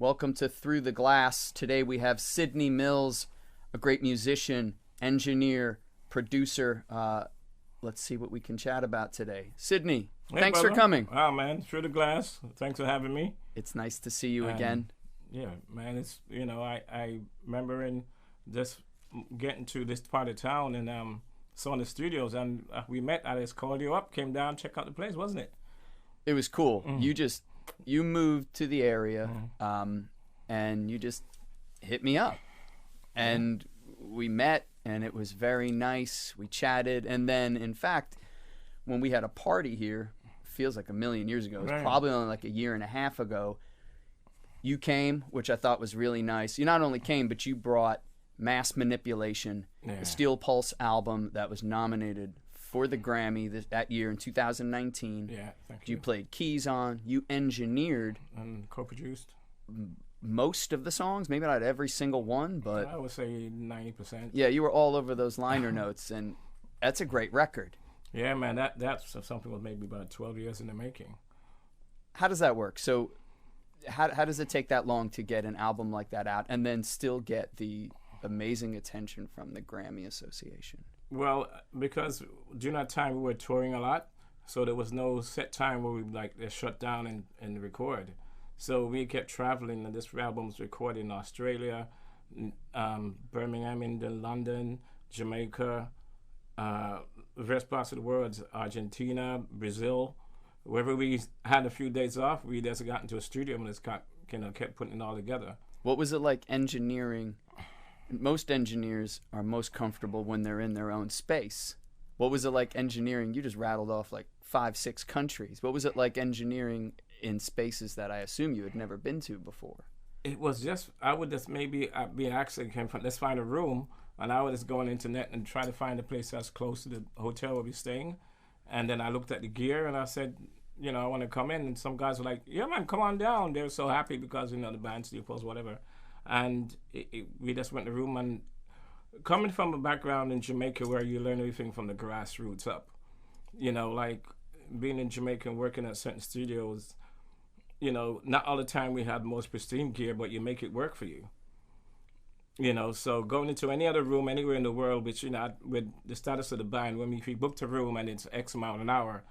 Welcome to Through the Glass. Today we have Sidney Mills, a great musician, engineer, producer. Let's see what we can chat about today. Sidney, thanks for coming. Oh, man, Through the Glass. Thanks for having me. It's nice to see you again. Yeah, man, it's, I remember just getting to this part of town and saw the studios, and we met. I just called you up, came down, checked out the place, wasn't it? It was cool. You moved to the area, and you just hit me up, and we met, and it was very nice. We chatted, and then, in fact, when we had a party here, feels like a million years ago. It was probably only like a year and a half ago. You came, which I thought was really nice. You not only came, but you brought Mass Manipulation, the Steel Pulse album that was nominated for the Grammy that year in 2019. Yeah, thank you. You played keys on. You engineered and co-produced most of the songs, maybe not every single one, but I would say 90%. Yeah, you were all over those liner notes, and that's a great record. Yeah, man, that's something that was maybe about 12 years in the making. How does that work? So how does it take that long to get an album like that out and then still get the amazing attention from the Grammy Association? Well, because during that time we were touring a lot, so there was no set time where we shut down and record. So we kept traveling, and this album was recorded in Australia, Birmingham, England, London, Jamaica, various parts of the world, Argentina, Brazil. Wherever we had a few days off, we just got into a studio and just kept putting it all together. What was it like engineering? Most engineers are most comfortable when they're in their own space. What was it like engineering? You just rattled off like 5-6 countries. What was it like engineering in spaces that I assume you had never been to before? It was just, I would just maybe be an accident came from, let's find a room, and I would just go on the internet and try to find a place that's close to the hotel where we're staying. And then I looked at the gear and I said, I want to come in. And some guys were like, yeah, man, come on down. They were so happy because, the band, Steel Pulse, whatever. And we just went in the room, and coming from a background in Jamaica where you learn everything from the grassroots up, like being in Jamaica and working at certain studios, not all the time we had the most pristine gear, but you make it work for you. So going into any other room anywhere in the world, which, with the status of the band, if we booked a room and it's X amount an hour,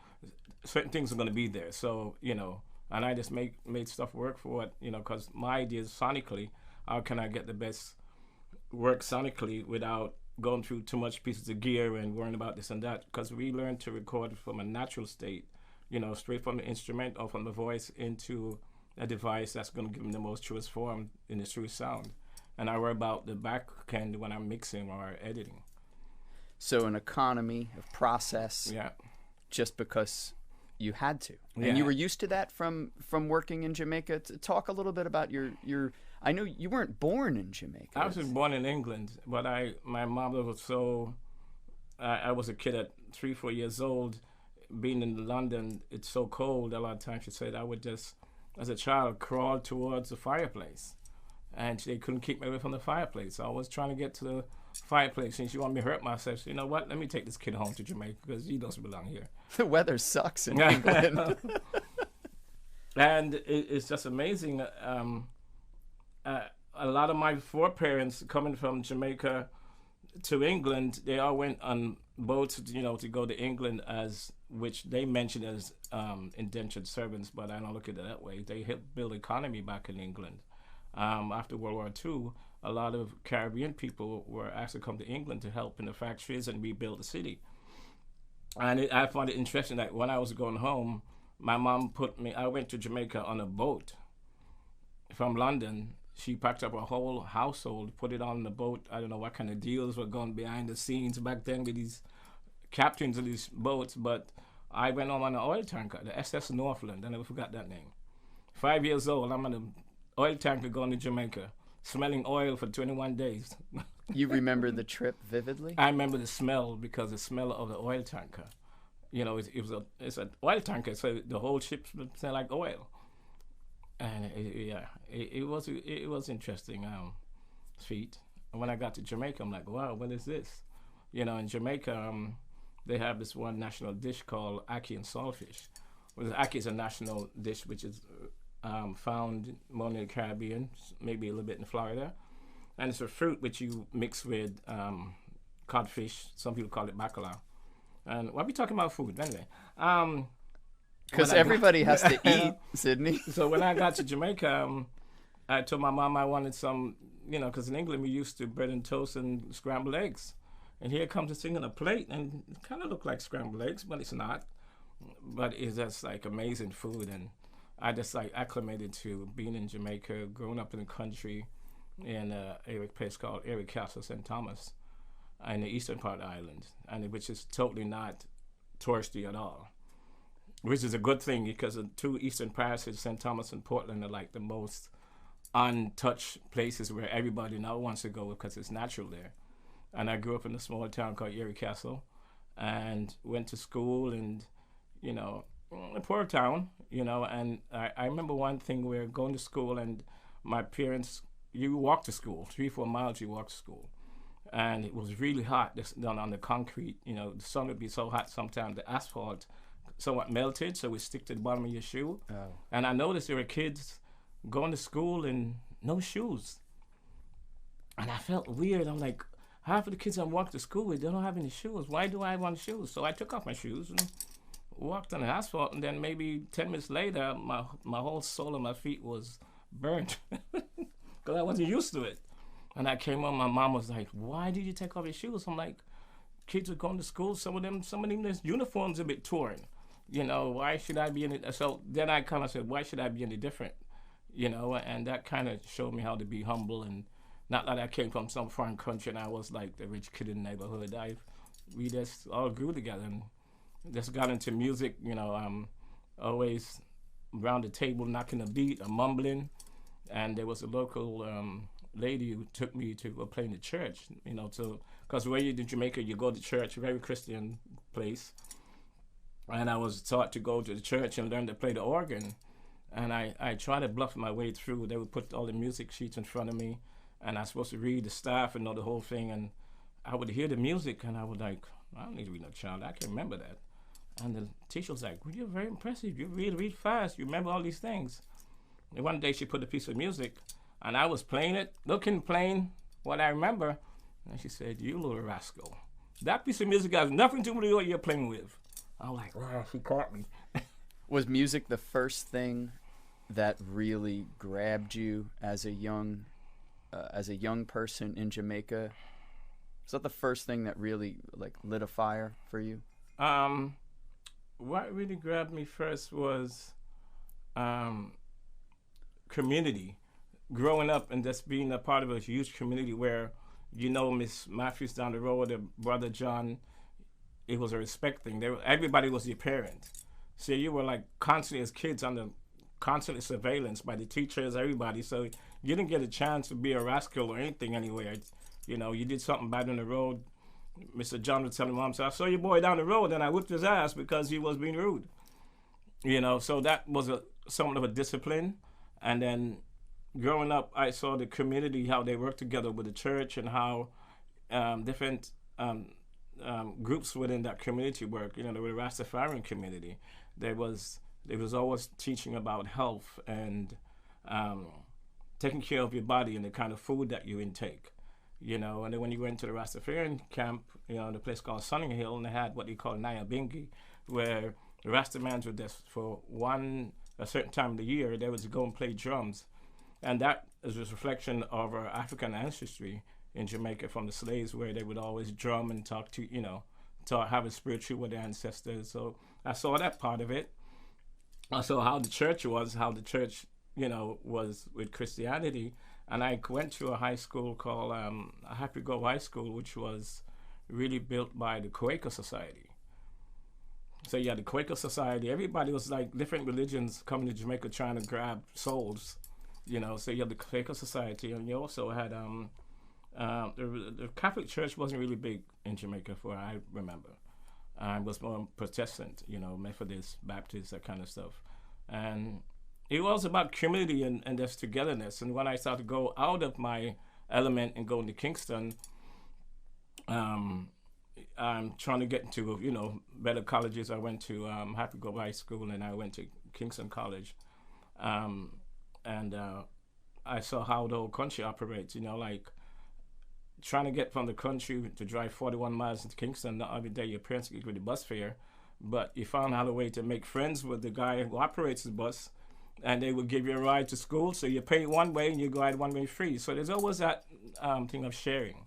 certain things are going to be there. So, and I just made stuff work for what, because my idea is sonically, how can I get the best work sonically without going through too much pieces of gear and worrying about this and that? Because we learned to record from a natural state, straight from the instrument or from the voice into a device that's going to give them the most truest form in the truest sound. And I worry about the back end when I'm mixing or editing. So an economy of process, just because you had to. Yeah. And you were used to that from working in Jamaica. Talk a little bit about your I know you weren't born in Jamaica. I was born in England, but my mother was so, I was a kid at 3-4 years old. Being in London, it's so cold a lot of times. She said I would just, as a child, crawl towards the fireplace. And they couldn't keep me away from the fireplace. So I was trying to get to the fireplace, and she wanted me to hurt myself. So, you know what? Let me take this kid home to Jamaica because he doesn't belong here. The weather sucks in England. And it's just amazing. A lot of my foreparents coming from Jamaica to England, they all went on boats, to go to England, which they mentioned as indentured servants, but I don't look at it that way. They helped build economy back in England. After World War II, a lot of Caribbean people were asked to come to England to help in the factories and rebuild the city. And I found it interesting that when I was going home, my mom I went to Jamaica on a boat from London. She packed up a whole household, put it on the boat. I don't know what kind of deals were going behind the scenes back then with these captains of these boats, but I went on an oil tanker, the SS Northland. I never forgot that name. 5 years old, I'm on an oil tanker going to Jamaica, smelling oil for 21 days. You remember the trip vividly? I remember the smell, because the smell of the oil tanker. It's an oil tanker, so the whole ship smelled like oil. And it was interesting feat. And when I got to Jamaica, I'm like, wow, what is this? In Jamaica, they have this one national dish called ackee and saltfish. Well, ackee is a national dish which is found more in the Caribbean, maybe a little bit in Florida. And it's a fruit which you mix with codfish. Some people call it bacalao. And why are we talking about food? Anyway. Because everybody has to eat, Sidney. So when I got to Jamaica, I told my mom I wanted some, because in England we used to bread and toast and scrambled eggs. And here comes this thing on a plate, and it kind of looked like scrambled eggs, but it's not. But it's just like amazing food. And I just like acclimated to being in Jamaica, growing up in the country in a place called Lakehouse, St. Thomas, in the eastern part of the island, and which is totally not touristy at all. Which is a good thing because the two eastern parishes, St. Thomas and Portland, are like the most untouched places where everybody now wants to go because it's natural there. And I grew up in a small town called Erie Castle and went to school and, a poor town, and I remember one thing where going to school and my parents, you walk to school, 3-4 miles you walk to school. And it was really hot down on the concrete. The sun would be so hot sometimes the asphalt somewhat melted, so it would stick to the bottom of your shoe. Oh. And I noticed there were kids going to school in no shoes. And I felt weird. I'm like, half of the kids I walk to school with, they don't have any shoes. Why do I want shoes? So I took off my shoes and walked on the asphalt, and then maybe 10 minutes later, my whole sole of my feet was burnt because I wasn't used to it. And I came home, my mom was like, why did you take off your shoes? I'm like, kids are going to school, some of them, their uniforms are a bit torn. Why should I be in it? So then I kind of said, why should I be any different? And that kind of showed me how to be humble, and not that I came from some foreign country and I was like the rich kid in the neighborhood. We just all grew together and just got into music, always around the table knocking a beat or mumbling. And there was a local lady who took me to go play in the church, because where you're in Jamaica, you go to church, a very Christian place. And I was taught to go to the church and learn to play the organ. And I tried to bluff my way through. They would put all the music sheets in front of me, and I was supposed to read the staff and know the whole thing. And I would hear the music, and I would like, I don't need to read no child. I can remember that. And the teacher was like, well, you're very impressive. You read fast. You remember all these things. And one day she put a piece of music, and I was playing it, playing what I remember. And she said, you little rascal. That piece of music has nothing to do with what you're playing with. I'm like, wow, she caught me. Was music the first thing that really grabbed you as a young person in Jamaica? Was that the first thing that really lit a fire for you? What really grabbed me first was community. Growing up and just being a part of a huge community where, Miss Matthews down the road, her brother John, it was a respect thing. Everybody was your parent. So you were like constantly as kids under constant surveillance by the teachers, everybody. So you didn't get a chance to be a rascal or anything anywhere. You did something bad on the road. Mr. John would tell him, Mom, so I saw your boy down the road and I whipped his ass because he was being rude. So that was somewhat of a discipline. And then growing up, I saw the community, how they worked together with the church and how different groups within that community work. There were the Rastafarian community. There was always teaching about health and taking care of your body and the kind of food that you intake. And then when you went to the Rastafarian camp, the place called Sunning Hill, and they had what they call Naya Bingi, where the Rastamans were just for a certain time of the year, they would go and play drums. And that is a reflection of our African ancestry in Jamaica from the slaves, where they would always drum and talk to, have a spiritual with their ancestors. So I saw that part of it. I saw how the church was was with Christianity. And I went to a high school called Happy Go High School, which was really built by the Quaker Society. So you had the Quaker Society. Everybody was like different religions coming to Jamaica trying to grab souls. So you had the Quaker Society, and you also had the Catholic Church wasn't really big in Jamaica, for I remember. It was more Protestant, Methodist, Baptist, that kind of stuff. And it was about community and just togetherness. And when I started to go out of my element and going to Kingston, I'm trying to get into, better colleges. I went to Happy Go High School, and I went to Kingston College. and I saw how the whole country operates. You know, like trying to get from the country to drive 41 miles into Kingston. Not every day your parents give you the bus fare, but you found out a way to make friends with the guy who operates the bus, and they would give you a ride to school. So you pay one way and you ride one way free. So there's always that thing of sharing.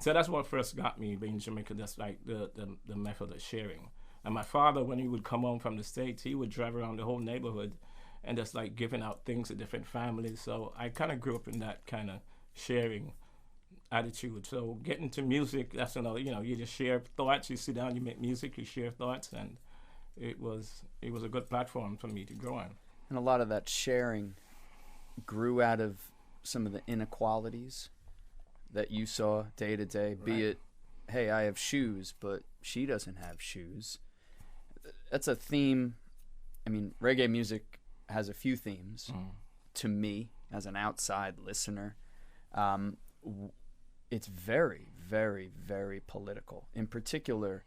So that's what first got me being Jamaica. That's like the method of sharing. And my father, when he would come home from the States, he would drive around the whole neighborhood and just like giving out things to different families. So I kind of grew up in that kind of sharing attitude. So getting to music, that's another, you know, you just share thoughts, you sit down, you make music, you share thoughts, and it was a good platform for me to grow on. And a lot of that sharing grew out of some of the inequalities that you saw day to day, Right. be it, hey, I have shoes, but she doesn't have shoes. That's a theme. I mean, reggae music has a few themes to me as an outside listener. It's very, very, very political. In particular,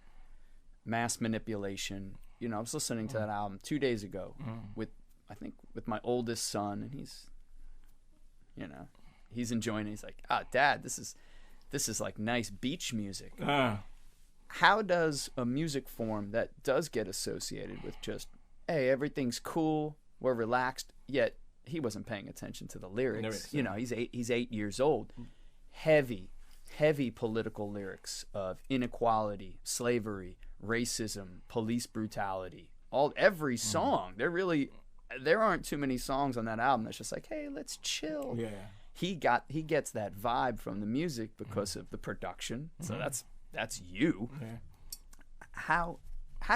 mass manipulation. You know, I was listening to that album 2 days ago with my oldest son, and he's enjoying it. He's like, Dad, this is like nice beach music. How does a music form that does get associated with just, hey, everything's cool, we're relaxed, yet he wasn't paying attention to the lyrics. You know, he's 8 years old. Heavy political lyrics of inequality, slavery, racism, police brutality. Every song. There aren't too many songs on that album that's just like, hey, let's chill. Yeah. He gets that vibe from the music because of the production. So that's you. Yeah. How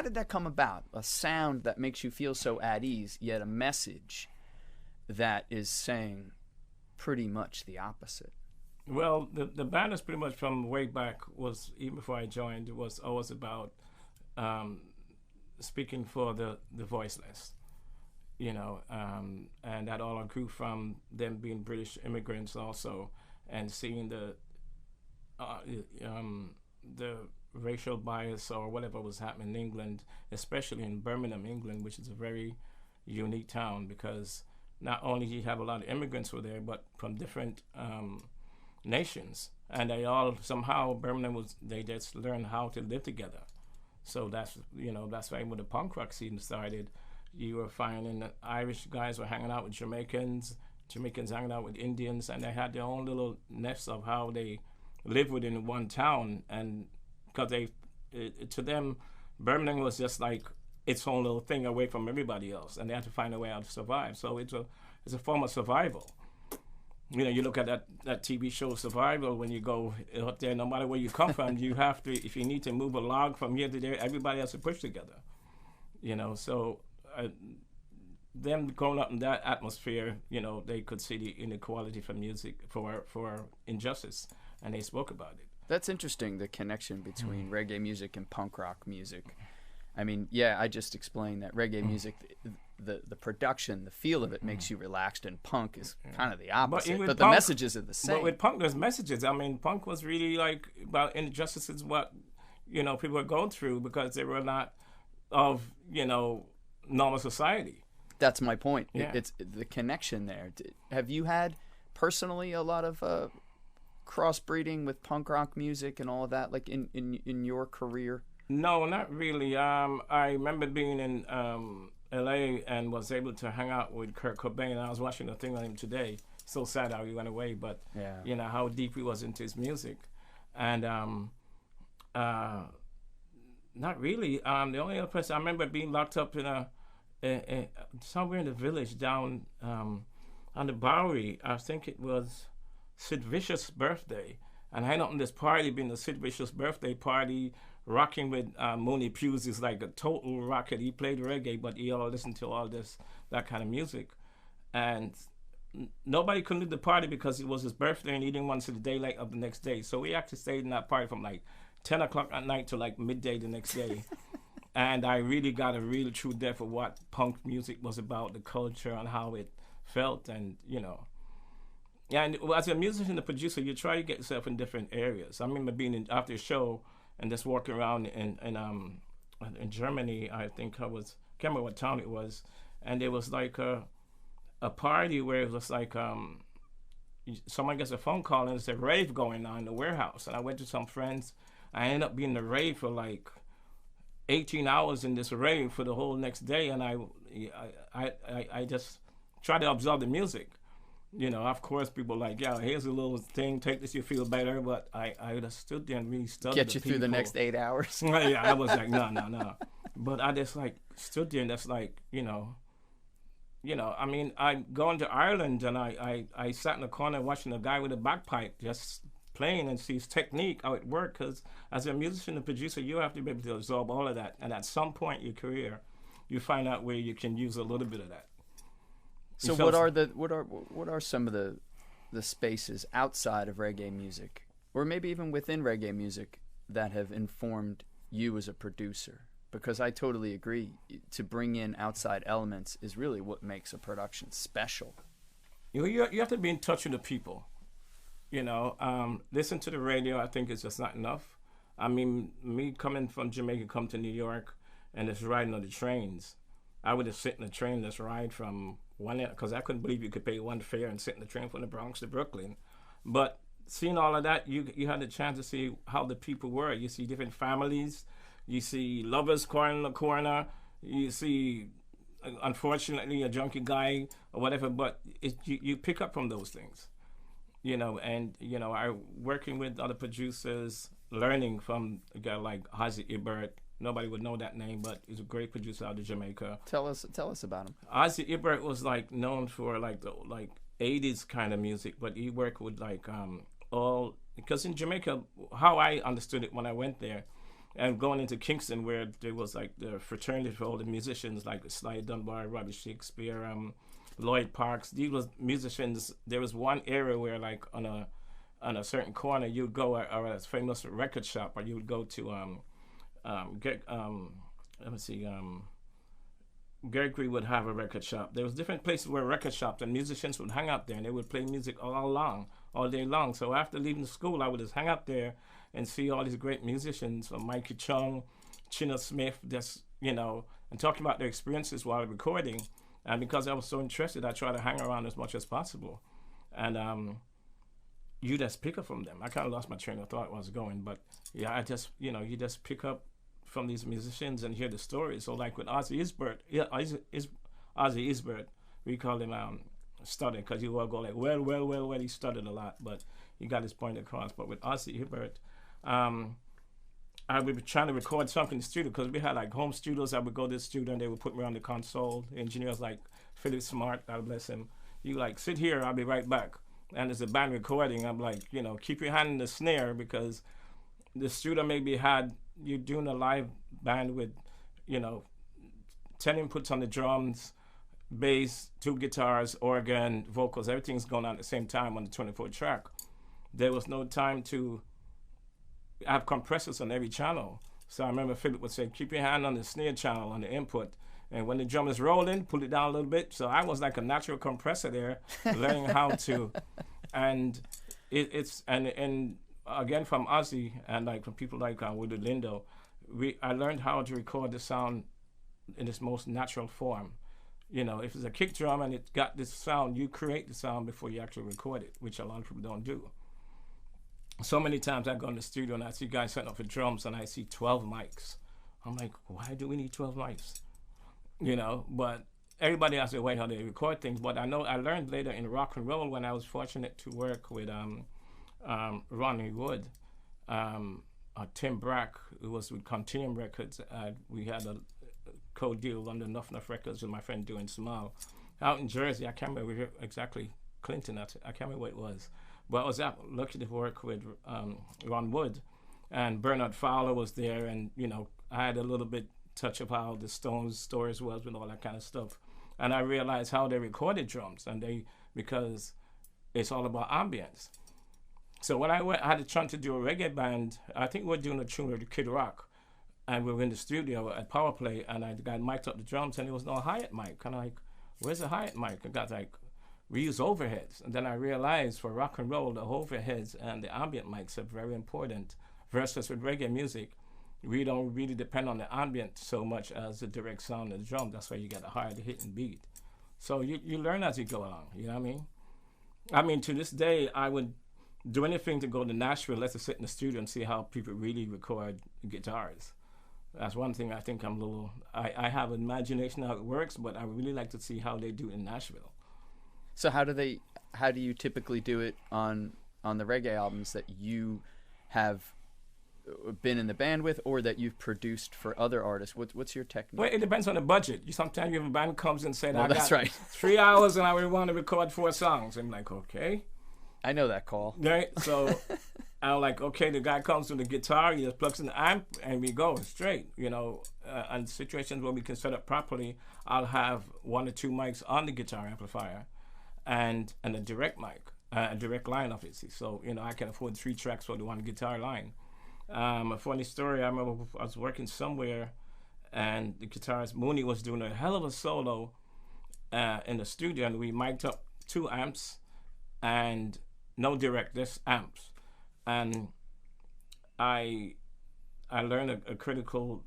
did that come about? A sound that makes you feel so at ease, yet a message that is saying pretty much the opposite. Well, the band is pretty much from way back, was even before I joined, it was always about speaking for the voiceless, you know, and that all grew from them being British immigrants also, and seeing the racial bias or whatever was happening in England, especially in Birmingham, England, which is a very unique town, because not only do you have a lot of immigrants who were there, but from different nations, and they all somehow, Birmingham they just learned how to live together. So that's why when the punk rock scene started, you were finding that Irish guys were hanging out with Jamaicans hanging out with Indians, and they had their own little nests of how they lived within one town. And because to them, Birmingham was just like its own little thing away from everybody else, and they had to find a way out to survive. So it's a form of survival. You know, you look at that TV show Survival, when you go out there, no matter where you come from, you have to, if you need to move a log from here to there, everybody has to push together. You know, so them growing up in that atmosphere, you know, they could see the inequality for music, for injustice, and they spoke about it. That's interesting, the connection between reggae music and punk rock music. I mean, yeah, I just explained that reggae music, the production, the feel of it makes you relaxed, and punk is kind of the opposite. But the messages are the same. But with punk, there's messages. I mean, punk was really like about injustices, what, you know, people were going through because they were not of, you know, normal society. That's my point. Yeah. It's the connection there. Have you had personally a lot of crossbreeding with punk rock music and all of that, like in your career? No, not really. I remember being in LA and was able to hang out with Kurt Cobain. I was watching a thing on him today. So sad how he went away, but yeah, you know how deep he was into his music. And not really. The only other person I remember being locked up in somewhere in the village down on the Bowery. I think it was Sid Vicious' birthday, and I had on this party being the Sid Vicious birthday party. Rocking with Mooney Hughes is like a total rocket. He played reggae, but he all listened to all that kind of music. And nobody could leave the party because it was his birthday and he didn't want to see the daylight of the next day. So we actually stayed in that party from like 10 o'clock at night to like midday the next day. And I really got a real true depth of what punk music was about, the culture and how it felt, and, you know. And as a musician and a producer, you try to get yourself in different areas. I remember being after a show and just walking around in Germany. I think can't remember what town it was, and there was like a party where it was like someone gets a phone call and there's a rave going on in the warehouse, and I went to some friends. I ended up being in the rave for like 18 hours in this rave for the whole next day, and I just try to absorb the music. You know, of course, people like, yeah, here's a little thing, take this, you feel better. But I just stood there and really studied. Get you through the next 8 hours. Yeah, I was like, no. But I just like stood there and that's like, you know, I mean, I going to Ireland and I sat in the corner watching a guy with a bagpipe just playing and see his technique, how it worked. Because as a musician and producer, you have to be able to absorb all of that. And at some point in your career, you find out where you can use a little bit of that. So what are some of the spaces outside of reggae music, or maybe even within reggae music, that have informed you as a producer? Because I totally agree, to bring in outside elements is really what makes a production special. You have to be in touch with the people. You know, listen to the radio, I think, is just not enough. I mean, me coming from Jamaica, come to New York, and just riding on the trains. I would just sit in the train, just ride from one end, because I couldn't believe you could pay one fare and sit in the train from the Bronx to Brooklyn. But seeing all of that, you had the chance to see how the people were. You see different families. You see lovers crying in the corner. You see, unfortunately, a junkie guy or whatever. But you pick up from those things, you know. And you know, I working with other producers, learning from a guy like Ozzy Ebert. Nobody would know that name, but he's a great producer out of Jamaica. Tell us about him. Ozzy Ebert was like known for like the 80s kind of music, but he worked with like all, because in Jamaica, how I understood it when I went there, and going into Kingston, where there was like the fraternity for all the musicians, like Sly Dunbar, Robbie Shakespeare, Lloyd Parks. These was musicians. There was one area where like on a certain corner you'd go, or a famous record shop, or you would go to Gregory would have a record shop. There was different places where record shops and musicians would hang out there, and they would play music all day long. So after leaving school, I would just hang out there and see all these great musicians, from Mikey Chung, Chino Smith, just, you know, and talking about their experiences while recording. And because I was so interested, I tried to hang around as much as possible. And you just pick up from them. I kind of lost my train of thought where I was going, but yeah, I just, you know, you just pick up from these musicians and hear the stories. So like with Ozzy Isbert, we call him Stutter, because he will go like, well, he stuttered a lot, but he got his point across. But with Ozzy Isbert, I would be trying to record something in the studio, because we had like home studios. I would go to the studio and they would put me on the console. The engineers like Philip Smart, God bless him, you like, sit here, I'll be right back. And there's a band recording. I'm like, you know, keep your hand in the snare, because the studio maybe had, you're doing a live band with, you know, 10 inputs on the drums, bass, 2 guitars, organ, vocals, everything's going on at the same time on the 24 track. There was no time to have compressors on every channel. So I remember Philip would say, keep your hand on the snare channel, on the input. And when the drum is rolling, pull it down a little bit. So I was like a natural compressor there, learning how to. And and again, from Ozzy and like from people like Woody Lindo, I learned how to record the sound in its most natural form. You know, if it's a kick drum and it got this sound, you create the sound before you actually record it, which a lot of people don't do. So many times I go in the studio and I see guys setting up for drums and I see 12 mics. I'm like, why do we need 12 mics? You know, but everybody has their way how they record things. But I know I learned later in rock and roll, when I was fortunate to work with Ronnie Wood, Tim Brack, who was with Continuum Records. We had a co-deal under Nuff Records with my friend Doing Small out in Jersey. I can't remember exactly, Clinton, I can't remember what it was. But I was lucky to work with Ron Wood, and Bernard Fowler was there, and you know, I had a little bit touch of how the Stones stories was with all that kind of stuff. And I realized how they recorded drums, and because it's all about ambience. So when I had a chance to do a reggae band, I think we were doing a tune with Kid Rock, and we were in the studio at Power Play, and the guy mic'd up the drums, and there was no hi-hat mic. And I'm like, where's the hi-hat mic? And got like, we use overheads. And then I realized for rock and roll, the overheads and the ambient mics are very important. Versus with reggae music, we don't really depend on the ambient so much as the direct sound of the drum. That's why you got a hard hitting beat. So you learn as you go along. You know what I mean? I mean, to this day, I would do anything to go to Nashville, let's just sit in the studio and see how people really record guitars. That's one thing I think I'm a little, I have imagination how it works, but I would really like to see how they do it in Nashville. So how do you typically do it on the reggae albums that you have been in the band with, or that you've produced for other artists? What's your technique? Well, it depends on the budget. Sometimes your band comes and says, well, I got right. 3 hours and I really want to record 4 songs. I'm like, okay. I know that call. Right? So I'm like, okay, the guy comes with the guitar, he just plugs in the amp, and we go straight, you know. And situations where we can set up properly, I'll have 1 or 2 mics on the guitar amplifier and a direct mic, a direct line, obviously. So, you know, I can afford 3 tracks for the 1 guitar line. A funny story, I remember I was working somewhere and the guitarist Mooney was doing a hell of a solo in the studio, and we mic'd up 2 amps and no direct, just amps. And I learned a critical,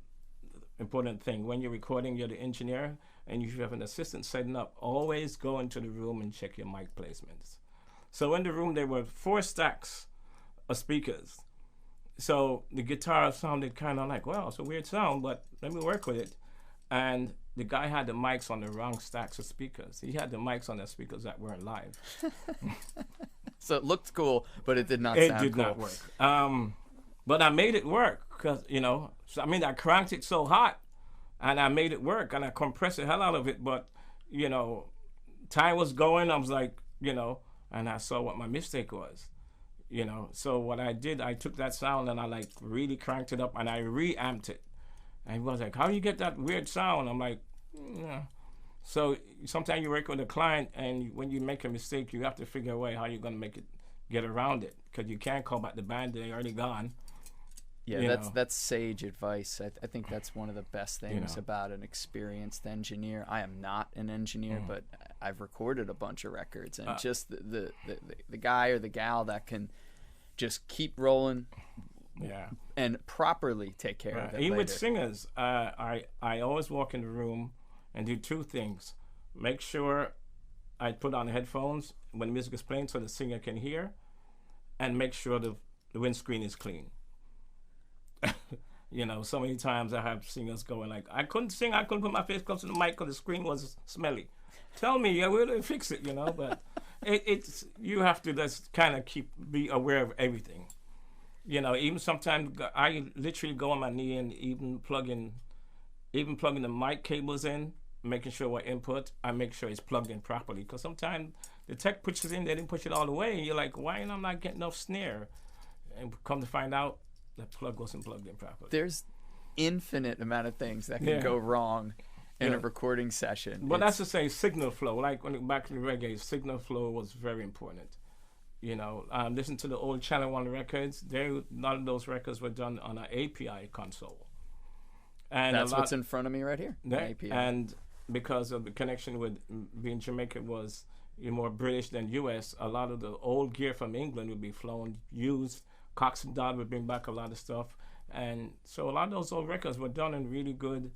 important thing. When you're recording, you're the engineer, and you have an assistant setting up. Always go into the room and check your mic placements. So in the room, there were 4 stacks of speakers. So the guitar sounded kind of like, well, it's a weird sound, but let me work with it. And the guy had the mics on the wrong stacks of speakers. He had the mics on the speakers that weren't live. So it looked cool, but it did not sound cool. It did not work. But I made it work because, you know, so, I mean, I cranked it so hot and I made it work and I compressed the hell out of it. But, you know, time was going. I was like, you know, and I saw what my mistake was. You know, so what I did, I took that sound and I like really cranked it up and I reamped it. And he was like, how do you get that weird sound? I'm like, yeah. So sometimes you work with a client and when you make a mistake, you have to figure a way how you're going to get around it, because you can't call back the band, they're already gone. Yeah, that's sage advice. I think that's one of the best things about an experienced engineer. I am not an engineer, but I've recorded a bunch of records, and just the guy or the gal that can just keep rolling, and properly take care of it. Even later. with singers, I always walk in the room and do 2 things: make sure I put on headphones when the music is playing so the singer can hear, and make sure the windscreen is clean. You know, so many times I have singers going like, I couldn't sing, I couldn't put my face close to the mic because the screen was smelly. Tell me, yeah, we'll fix it, you know. But it's you have to just kind of be aware of everything. You know, even sometimes I literally go on my knee and even plugging the mic cables in, making sure what input, I make sure it's plugged in properly. Because sometimes the tech pushes in, they didn't push it all the way, and you're like, why am I not getting enough snare? And come to find out, the plug wasn't plugged in properly. There's infinite amount of things that can go wrong in a recording session. But that's to say signal flow. Like back in the reggae, signal flow was very important. You know, listen to the old Channel 1 records. None of those records were done on an API console. And that's what's in front of me right here. API. And because of the connection with being Jamaica was more British than US, a lot of the old gear from England would be flown, used. Cox and Dodd would bring back a lot of stuff. And so a lot of those old records were done in really good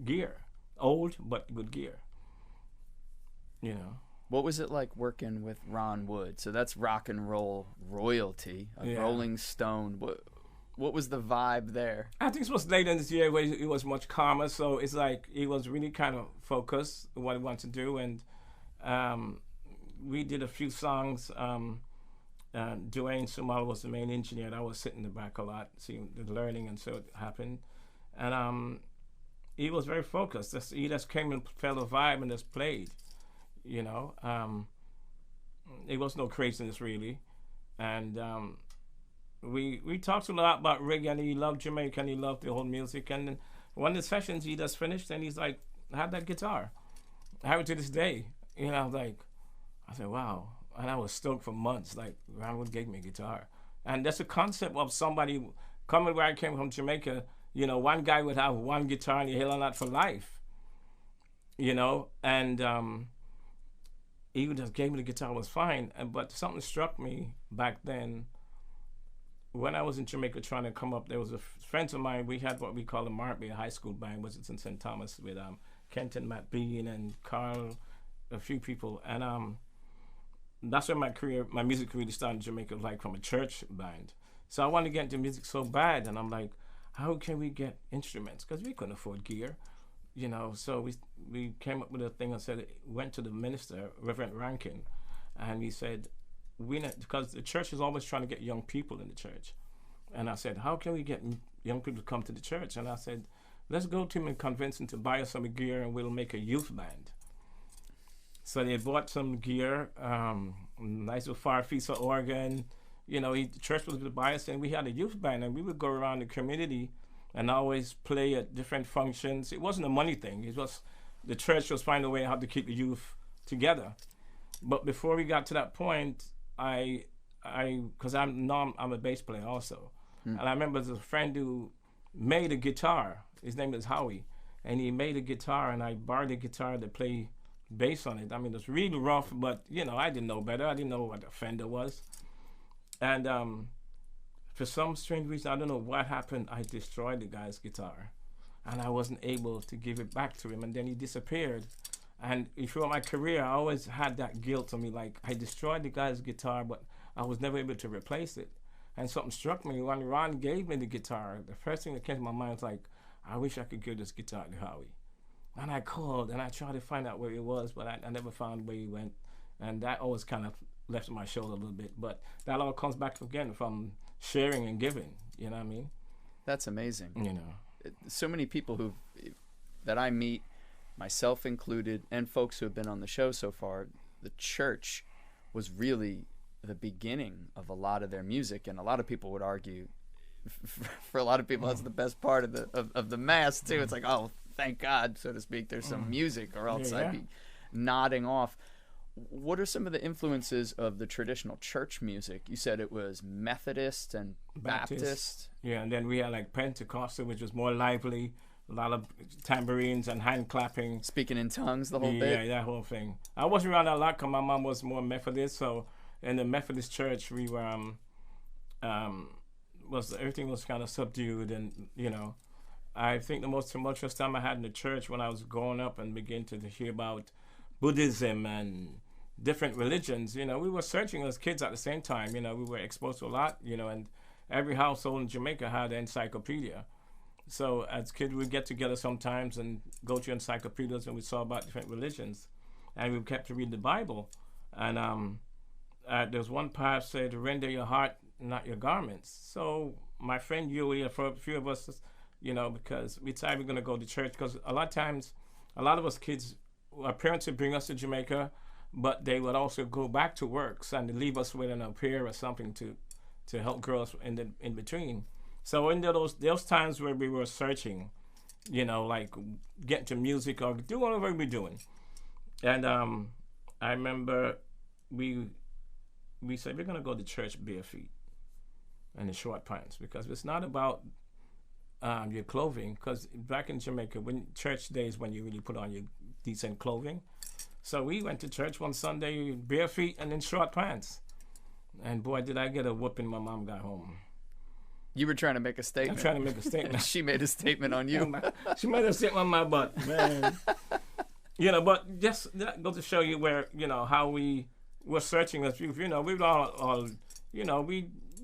gear. Old, but good gear. You know. What was it like working with Ron Wood? So that's rock and roll royalty, Rolling Stone. What was the vibe there? I think it was later in this year where it was much calmer. So it's like he was really kind of focused on what he wanted to do. And we did a few songs. Dwayne Sumal was the main engineer. I was sitting in the back a lot, seeing the learning, and so it happened. And he was very focused. He just came and felt a vibe and just played. You know, it was no craziness really. And we talked a lot about reggae, and he loved Jamaica, and he loved the whole music. And then one of the sessions he just finished, and he's like, I had that guitar. I have it to this day. You know, I said, wow. And I was stoked for months. Like, Ron Wood gave me a guitar. And that's a concept of somebody coming where I came from Jamaica. You know, one guy would have one guitar and he held on that for life. You know, and he just gave me the guitar, was fine. But something struck me back then. When I was in Jamaica trying to come up, there was a friend of mine. We had what we call a Mark Bay high school band, which is in St. Thomas with Kenton, Matt Bean, and Carl a few people, and that's where my music career started in Jamaica, like from a church band. So I wanted to get into music so bad, and I'm like, how can we get instruments? Because we couldn't afford gear, So we came up with a thing and said, went to the minister, Reverend Rankin, and he said, because the church is always trying to get young people in the church. And I said, how can we get young people to come to the church? And I said, let's go to him and convince him to buy us some gear, and we'll make a youth band. So they bought some gear, nice little Farfisa organ. The church was to buy us, and we had a youth band, and we would go around the community and always play at different functions. It wasn't a money thing. It was the church was finding a way how to keep the youth together. But before we got to that point, because I'm a bass player also, and I remember there's a friend who made a guitar. His name is Howie, and he made a guitar, and I borrowed the guitar to play bass on it. I mean, it was really rough, but I didn't know better. I didn't know what a Fender was, and for some strange reason, I don't know what happened, I destroyed the guy's guitar, and I wasn't able to give it back to him, and then he disappeared. And throughout my career, I always had that guilt on me, like I destroyed the guy's guitar, but I was never able to replace it. And something struck me when Ron gave me the guitar. The first thing that came to my mind was like, I wish I could give this guitar to Howie. And I called and I tried to find out where he was, but I never found where he went. And that always kind of left my shoulder a little bit. But that all comes back again from sharing and giving. You know what I mean? That's amazing. So many people that I meet, myself included, and folks who have been on the show so far, the church was really the beginning of a lot of their music, and a lot of people would argue, for a lot of people, that's the best part of the mass too. It's like, oh, thank God, so to speak, there's some music, or else I'd be nodding off. What are some of the influences of the traditional church music? You said it was Methodist and Baptist. Yeah, and then we had like Pentecostal, which was more lively. A lot of tambourines and hand clapping. Speaking in tongues, the whole bit? Yeah, that whole thing. I wasn't around that a lot because my mom was more Methodist. So in the Methodist church, we were, everything was kind of subdued. And, I think the most tumultuous time I had in the church when I was growing up and began to hear about Buddhism and different religions. We were searching as kids at the same time. We were exposed to a lot, and every household in Jamaica had an encyclopedia. So as kids, we'd get together sometimes and go to encyclopedias, and we saw about different religions. And we kept to read the Bible. And there's one part said, render your heart, not your garments. So my friend Yui, for a few of us, because we decided we're going to go to church, because a lot of times, a lot of us kids, our parents would bring us to Jamaica, but they would also go back to work and leave us with an au pair or something to help grow us in between. So in those times where we were searching, like getting to music or doing whatever we were doing, and I remember we said we're gonna go to church bare feet and in short pants, because it's not about your clothing. Because back in Jamaica, when church days when you really put on your decent clothing, so we went to church one Sunday bare feet and in short pants, and boy, did I get a whooping when my mom got home. You were trying to make a statement. I'm trying to make a statement. She made a statement on you. She made a statement on my butt, man. But just that goes to show you where, how we were searching as youth. We've all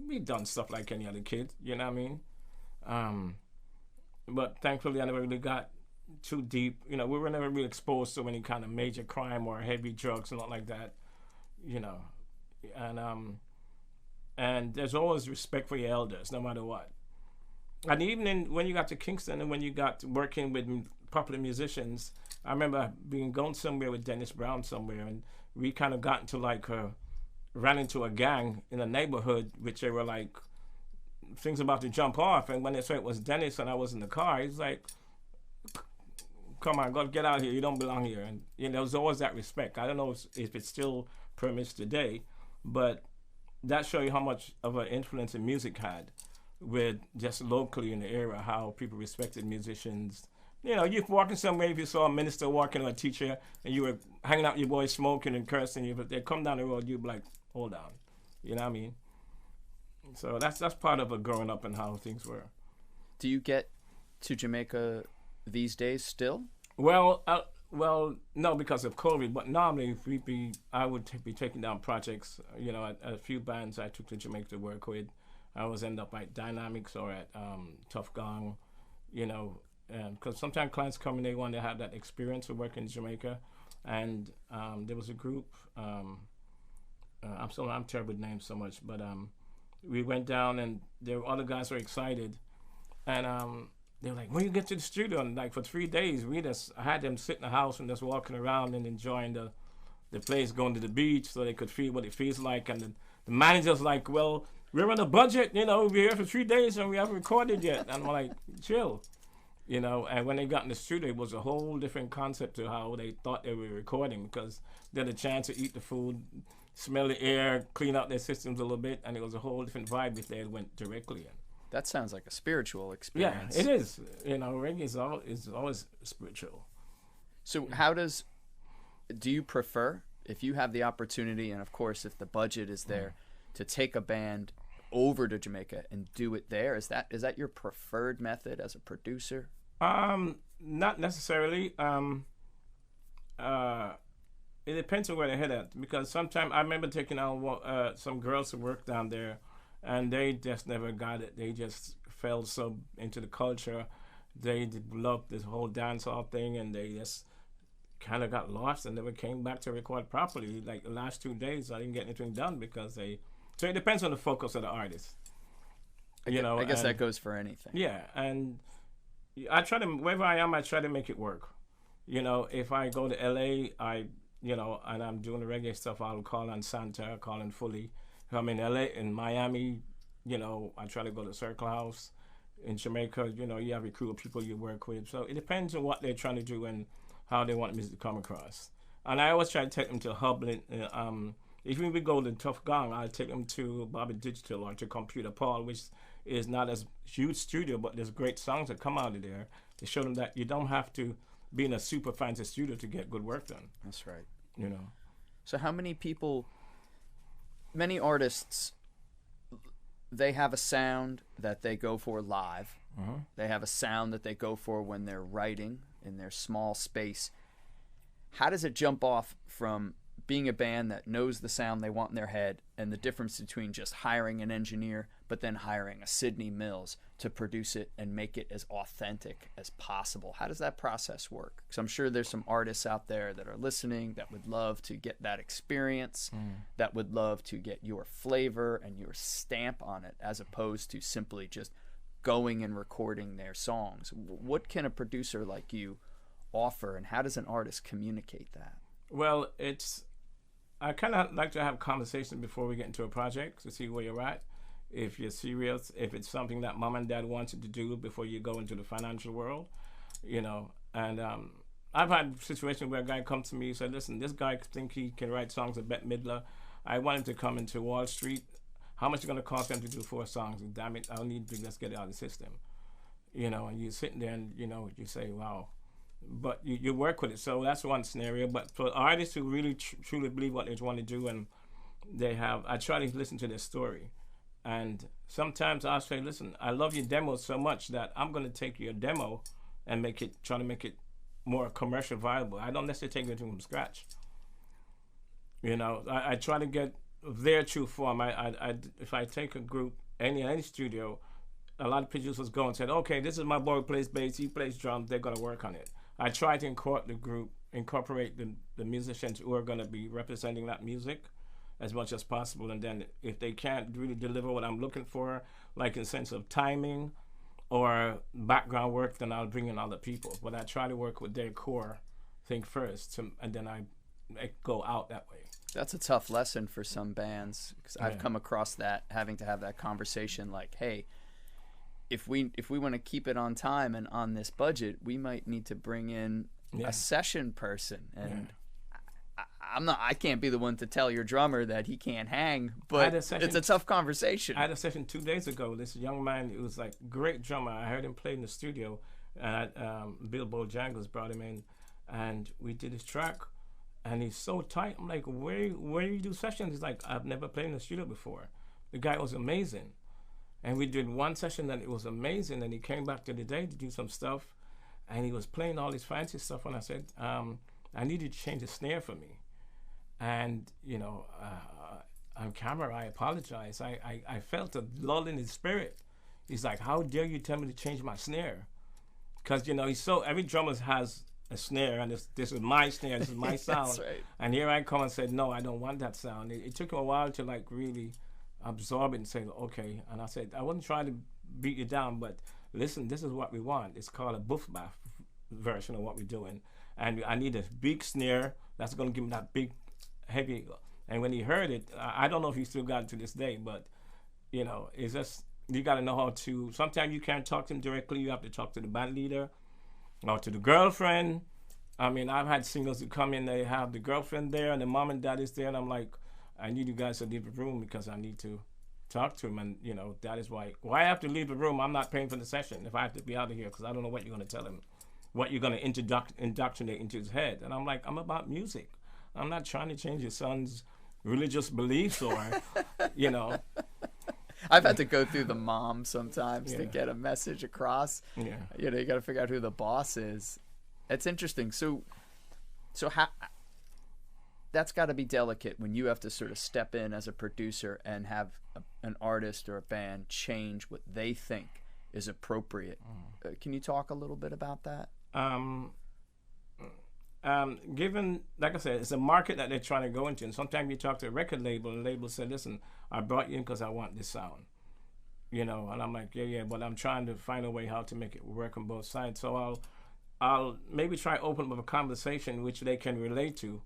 we done stuff like any other kid. You know what I mean? But thankfully, I never really got too deep. We were never really exposed to any kind of major crime or heavy drugs and all like that. And there's always respect for your elders, no matter what. And even when you got to Kingston and when you got to working with popular musicians, I remember going somewhere with Dennis Brown somewhere, and we kind of got into ran into a gang in a neighborhood, which they were like, things about to jump off. And when they said it was Dennis and I was in the car, he's like, come on, go get out of here. You don't belong here. And there was always that respect. I don't know if it's still permits today, but that shows you how much of an influence the music had with just locally in the area, how people respected musicians. You're walking somewhere, if you saw a minister walking or a teacher, and you were hanging out with your boys smoking and cursing you, but they come down the road, you'd be like, hold on. You know what I mean? So that's part of growing up and how things were. Do you get to Jamaica these days still? Well, Well, no, because of COVID. But normally, I would be taking down projects. You know, a few bands I took to Jamaica to work with. I always end up at Dynamics or at Tough Gong. You know, because sometimes clients come and they want to have that experience of working in Jamaica. And there was a group. I'm terrible with names so much, but we went down and there were other guys were excited, and they were like, "When you get to the studio?" And like for 3 days, I had them sit in the house and just walking around and enjoying the place, going to the beach so they could feel what it feels like. And the manager's like, "Well, we're on a budget, you know. We're here for 3 days and we haven't recorded yet." And I'm like, "Chill." You know, and when they got in the studio, it was a whole different concept to how they thought they were recording, because they had a chance to eat the food, smell the air, clean out their systems a little bit, and it was a whole different vibe if they had went directly in. That sounds like a spiritual experience. Yeah, it is. You know, reggae is always spiritual. So do you prefer, if you have the opportunity, and of course if the budget is there, to take a band over to Jamaica and do it there? Is that your preferred method as a producer? Not necessarily. It depends on where they head at, because sometimes I remember taking out some girls to work down there, and they just never got it. They just fell so into the culture. They loved this whole dancehall thing, and they just kind of got lost and never came back to record properly. Like the last 2 days, I didn't get anything done because So it depends on the focus of the artist. I guess that goes for anything. Yeah, and I try to, wherever I am, I try to make it work. You know, if I go to LA, and I'm doing the reggae stuff, I'll call on Santa, call on Fully. If I'm in LA, in Miami, I try to go to Circle House. In Jamaica, you have a crew of people you work with. So it depends on what they're trying to do and how they want music to come across. And I always try to take them to Hublin. If we go to Tough Gong, I'll take them to Bobby Digital or to Computer Paul, which is not as huge studio, but there's great songs that come out of there to show them that you don't have to be in a super fancy studio to get good work done. That's right. So how many artists, they have a sound that they go for live. Uh-huh. They have a sound that they go for when they're writing in their small space. How does it jump off from being a band that knows the sound they want in their head, and the difference between just hiring an engineer but then hiring a Sidney Mills to produce it and make it as authentic as possible? How does that process work? Because I'm sure there's some artists out there that are listening that would love to get that experience, that would love to get your flavor and your stamp on it, as opposed to simply just going and recording their songs. What can a producer like you offer, and how does an artist communicate that? Well, I kind of like to have conversations before we get into a project to see where you're at. If you're serious, if it's something that mom and dad wanted to do before you go into the financial world, And I've had situations where a guy comes to me and said, "Listen, this guy thinks he can write songs with Bette Midler. I want him to come into Wall Street. How much is it going to cost him to do 4 songs? And damn it, I need to just get it out of the system." And you're sitting there and, you say, wow. But you work with it. So that's one scenario. But for artists who really truly believe what they want to do, and I try to listen to their story. And sometimes I'll say, "Listen, I love your demo so much that I'm going to take your demo and try to make it more commercial viable. I don't necessarily take anything from scratch." I try to get their true form. If I take a group, any studio, a lot of producers go and say, "Okay, this is my boy who plays bass, he plays drums, they're going to work on it." I try to incorporate the musicians who are going to be representing that music as much as possible. And then if they can't really deliver what I'm looking for, like in the sense of timing or background work, then I'll bring in other people. But I try to work with their core thing first, and then I go out that way. That's a tough lesson for some bands, because I've come across that, having to have that conversation like, hey, if we want to keep it on time and on this budget, we might need to bring in a session person. And I can't be the one to tell your drummer that he can't hang, but it's a tough conversation. I had a session 2 days ago. This young man, he was like great drummer. I heard him play in the studio, and Bill Bojangles brought him in, and we did his track, and he's so tight. I'm like, where do you do sessions? He's like, "I've never played in the studio before." The guy was amazing. And we did one session and it was amazing, and he came back to the day to do some stuff, and he was playing all this fancy stuff. And I said, I need you to change the snare for me. And, you know, on camera, I apologize. I felt a lull in his spirit. He's like, how dare you tell me to change my snare? Because, you know, every drummer has a snare, and this is my snare, this is my sound. That's right. And here I come and said, no, I don't want that sound. It took him a while to like really absorb it and say, okay. And I said, I wasn't trying to beat you down, but listen, this is what we want. It's called a buff bath version of what we're doing. And I need a big snare that's going to give me that big, heavy. And when he heard it, I don't know if he still got it to this day, but, you know, it's just, you got to know how to, sometimes you can't talk to him directly. You have to talk to the band leader or to the girlfriend. I mean, I've had singers who come in, they have the girlfriend there and the mom and dad is there, and I'm like, I need you guys to leave the room because I need to talk to him. And, you know, that is why I have to leave the room. I'm not paying for the session if I have to be out of here, because I don't know what you're going to tell him, what you're going to indoctrinate into his head. And I'm like, I'm about music. I'm not trying to change your son's religious beliefs or, you know. I've had to go through the mom sometimes to get a message across. Yeah. You know, you got to figure out who the boss is. It's interesting. So how, that's got to be delicate when you have to sort of step in as a producer and have an artist or a band change what they think is appropriate. Can you talk a little bit about that? Given, like I said, it's a market that they're trying to go into, and sometimes you talk to a record label, and the label said, listen, I brought you in because I want this sound, you know, and I'm like, yeah, but I'm trying to find a way how to make it work on both sides. So I'll maybe try to open up a conversation which they can relate to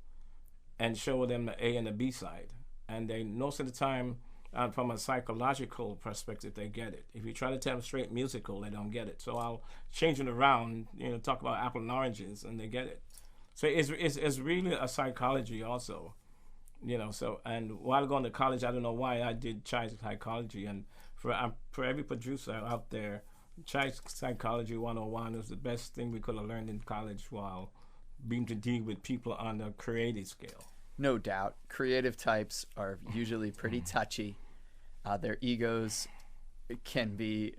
and show them the A and the B side. And they, most of the time, from a psychological perspective, they get it. If you try to tell them straight musical, they don't get it. So I'll change it around, you know, talk about apple and oranges, and they get it. So it's really a psychology also, you know. So, and while going to college, I don't know why I did child psychology, and for every producer out there, child psychology 101 is the best thing we could have learned in college while being to deal with people on a creative scale. No doubt. Creative types are usually pretty touchy. Their egos can be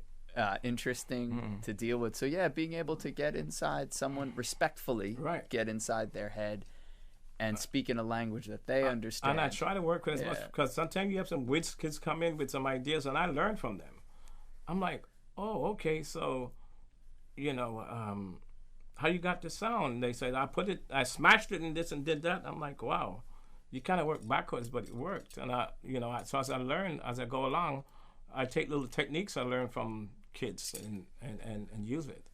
interesting to deal with. So yeah, being able to get inside someone respectfully, get inside their head and speak in a language that they understand. And I try to work with as much, because sometimes you have some weird kids come in with some ideas and I learn from them. I'm like, oh, okay, so, you know, how you got the sound? They said, I smashed it and this and did that. I'm like, wow, you kind of work backwards, but it worked. And so as I learn, as I go along, I take little techniques I learn from kids and use it,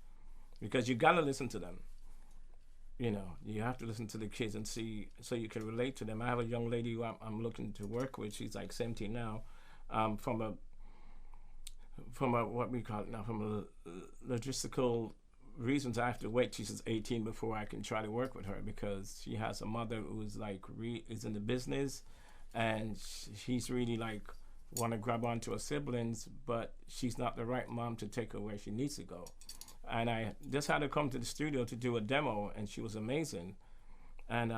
because you gotta listen to them. You know, you have to listen to the kids and see, so you can relate to them. I have a young lady who I'm looking to work with. She's like 17 now, from a what we call it now, from a logistical reasons. I have to wait till she's 18 before I can try to work with her, because she has a mother who's like is in the business, and she's really like want to grab onto her siblings, but she's not the right mom to take her where she needs to go. And I just had her come to the studio to do a demo, and she was amazing. And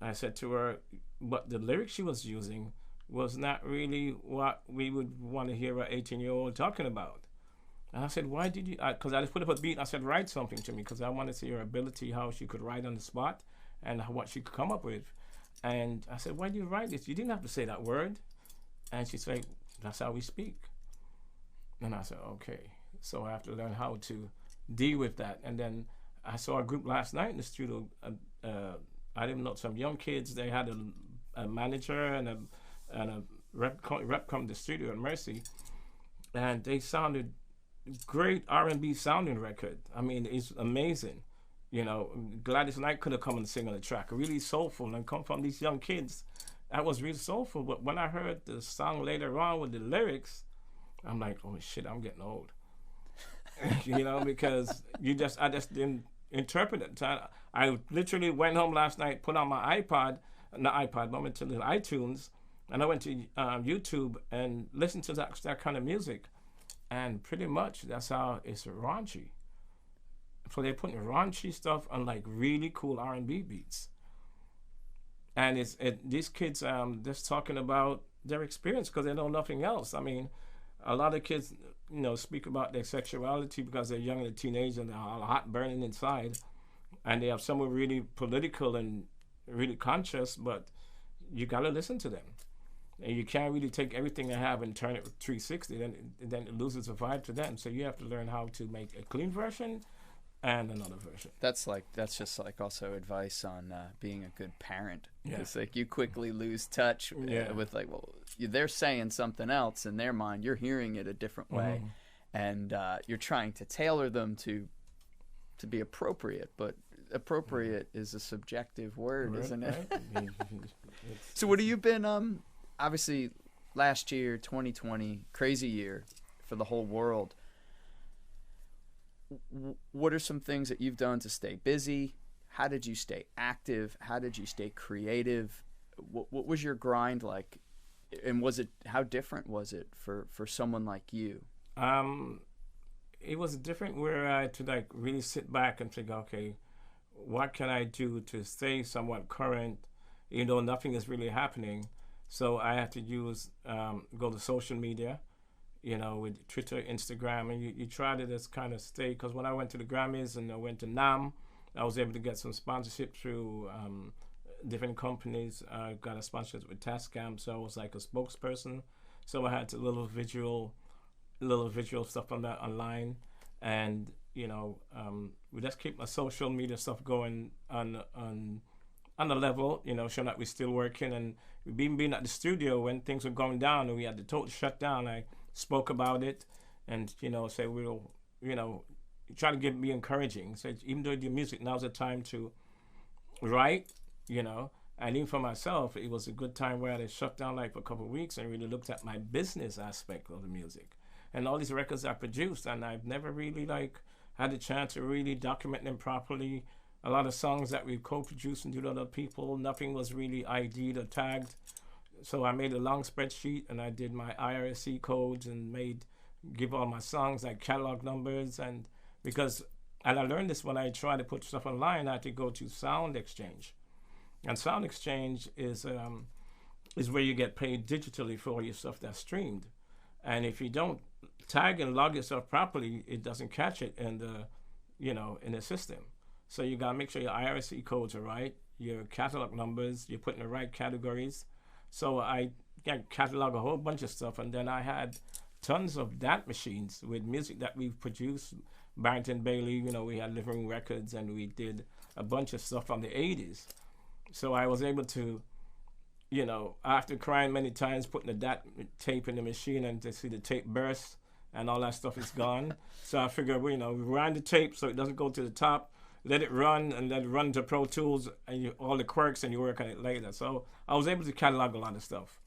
I said to her, but the lyrics she was using was not really what we would want to hear an 18-year-old talking about. And I said, why did you, because I just put up a beat, and I said, write something to me, because I wanted to see her ability, how she could write on the spot, and what she could come up with. And I said, why do you write this? You didn't have to say that word. And she said, that's how we speak. And I said, okay. So I have to learn how to deal with that. And then I saw a group last night in the studio. I didn't know, some young kids, they had a manager and a rep come to the studio at Mercy. And they sounded great R&B sounding record. I mean, it's amazing. You know, Gladys Knight could have come and sing on the track, really soulful, and come from these young kids. That was really soulful. But when I heard the song later on with the lyrics, I'm like, oh shit, I'm getting old. You know, because I just didn't interpret it. So I literally went home last night, put on my iPod, not iPod, but I went to the iTunes, and I went to YouTube and listened to that kind of music. And pretty much that's how it's raunchy. So they're putting raunchy stuff on like really cool R&B beats. And these kids just talking about their experience because they know nothing else. I mean, a lot of kids speak about their sexuality because they're young and a teenager and they're all hot burning inside, and they have someone really political and really conscious, but you gotta listen to them. And you can't really take everything they have and turn it 360. Then it loses the vibe to them. So you have to learn how to make a clean version and another version. That's just like also advice on being a good parent. Yeah. It's like you quickly lose touch with like, well, they're saying something else in their mind. You're hearing it a different way, and you're trying to tailor them to be appropriate. But appropriate is a subjective word, isn't it? Right. So what have you been? Obviously, last year, 2020, crazy year for the whole world. What are some things that you've done to stay busy? How did you stay active? How did you stay creative? What was your grind like? And how different was it for someone like you? It was different where I had to like really sit back and think, okay, what can I do to stay somewhat current, even though nothing is really happening? So I had to go to social media, with Twitter, Instagram, and you try to just kind of stay. Because when I went to the Grammys and I went to NAMM, I was able to get some sponsorship through different companies. I got a sponsorship with Tascam, so I was like a spokesperson. So I had a little visual stuff on that online, and we just keep my social media stuff going on the level, showing that we're still working. And we've been at the studio when things were going down and we had the total shutdown. I spoke about it and, say we'll, try to be encouraging. So even though you do music, now's the time to write, and even for myself, it was a good time where I had shut down like for a couple of weeks and really looked at my business aspect of the music. And all these records I produced, and I've never really like had a chance to really document them properly. A lot of songs that we co-produced and did with other people, nothing was really ID'd or tagged. So I made a long spreadsheet and I did my IRC codes and give all my songs like catalog numbers. And I learned this when I tried to put stuff online, I had to go to Sound Exchange. And Sound Exchange is where you get paid digitally for all your stuff that's streamed. And if you don't tag and log yourself properly, it doesn't catch it in the system. So you gotta make sure your IRC codes are right, your catalog numbers, you're putting the right categories. So I catalog a whole bunch of stuff, and then I had tons of DAT machines with music that we've produced. Barrington Bailey, we had Living Room Records, and we did a bunch of stuff from the 80s. So I was able to, after crying many times, putting the DAT tape in the machine and to see the tape burst and all that stuff is gone. So I figured, we rewind the tape so it doesn't go to the top. Let it run, and then run to Pro Tools and all the quirks, and you work on it later. So I was able to catalog a lot of stuff.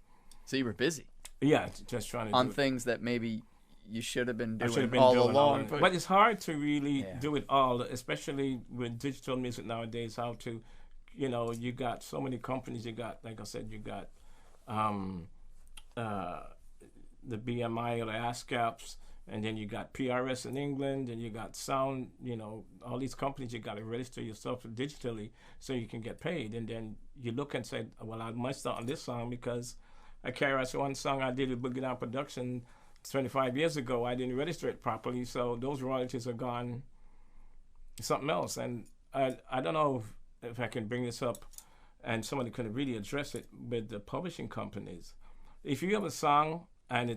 So you were busy. Yeah, just trying to on do things that maybe you should have been doing all along. But it's hard to really do it all, especially with digital music nowadays. How to, you got so many companies. You got, like I said, you got the BMI or the ASCAPs. And then you got PRS in England, and you got Sound, all these companies, you got to register yourself digitally so you can get paid. And then you look and say, well, I must start on this song because I carry out one song I did with Boogie Down Production 25 years ago. I didn't register it properly, so those royalties are gone something else. And I don't know if I can bring this up and somebody could really address it with the publishing companies. If you have a song and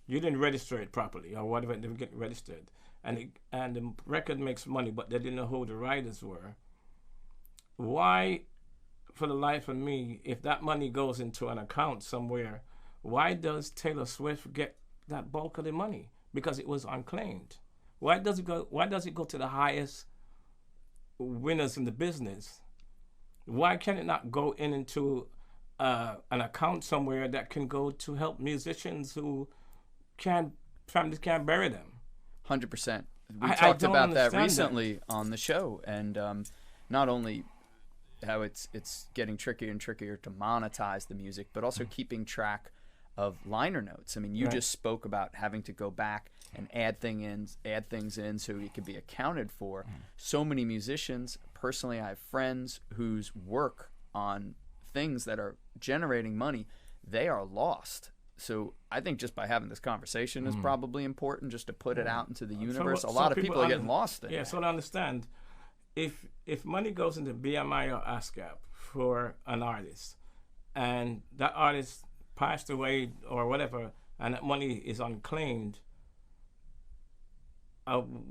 you didn't register it properly or whatever, it didn't get registered, and the record makes money, but they didn't know who the writers were. Why, for the life of me, if that money goes into an account somewhere, why does Taylor Swift get that bulk of the money? Because it was unclaimed. Why does it go to the highest winners in the business? Why can it not go into an account somewhere that can go to help musicians who families can't bury them? 100%. We talked about that recently on the show, and not only how it's getting trickier and trickier to monetize the music, but also keeping track of liner notes. I mean, you just spoke about having to go back and add things in so it could be accounted for. So many musicians, personally, I have friends whose work on things that are generating money, they are lost. So I think just by having this conversation is probably important, just to put it out into the universe. So a lot of people are getting under- lost in Yeah, it. so to understand, if money goes into BMI or ASCAP for an artist, and that artist passed away or whatever, and that money is unclaimed,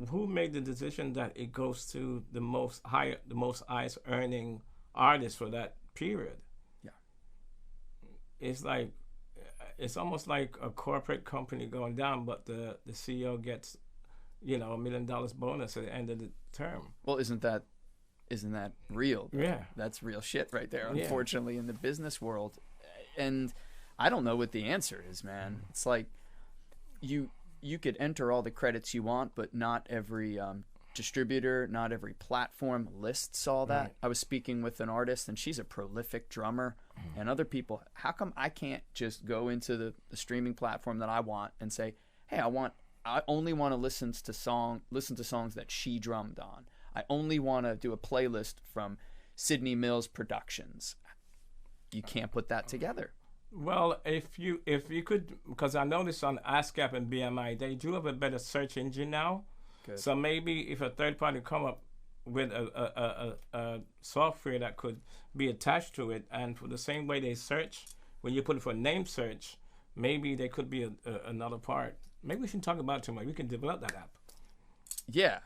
who made the decision that it goes to the most highest earning artist for that period? Yeah. It's like, it's almost like a corporate company going down, but the CEO gets, $1 million bonus at the end of the term. Well, isn't that real? Yeah. That's real shit right there, Yeah. unfortunately, in the business world. And I don't know what the answer is, man. It's like you could enter all the credits you want, but not every distributor, not every platform lists all that. Right. I was speaking with an artist, and she's a prolific drummer, and other people, how come I can't just go into the streaming platform that I want and say, hey, I only want to listen to songs that she drummed on. I only want to do a playlist from Sidney Mills Productions. You can't put that together. Well, if you could, because I noticed on ASCAP and BMI, they do have a better search engine now. Good. So maybe if a third party come up with a software that could be attached to it, and for the same way they search, when you put it for name search, maybe there could be another part. Maybe we shouldn't talk about it too much. We can develop that app. Yeah,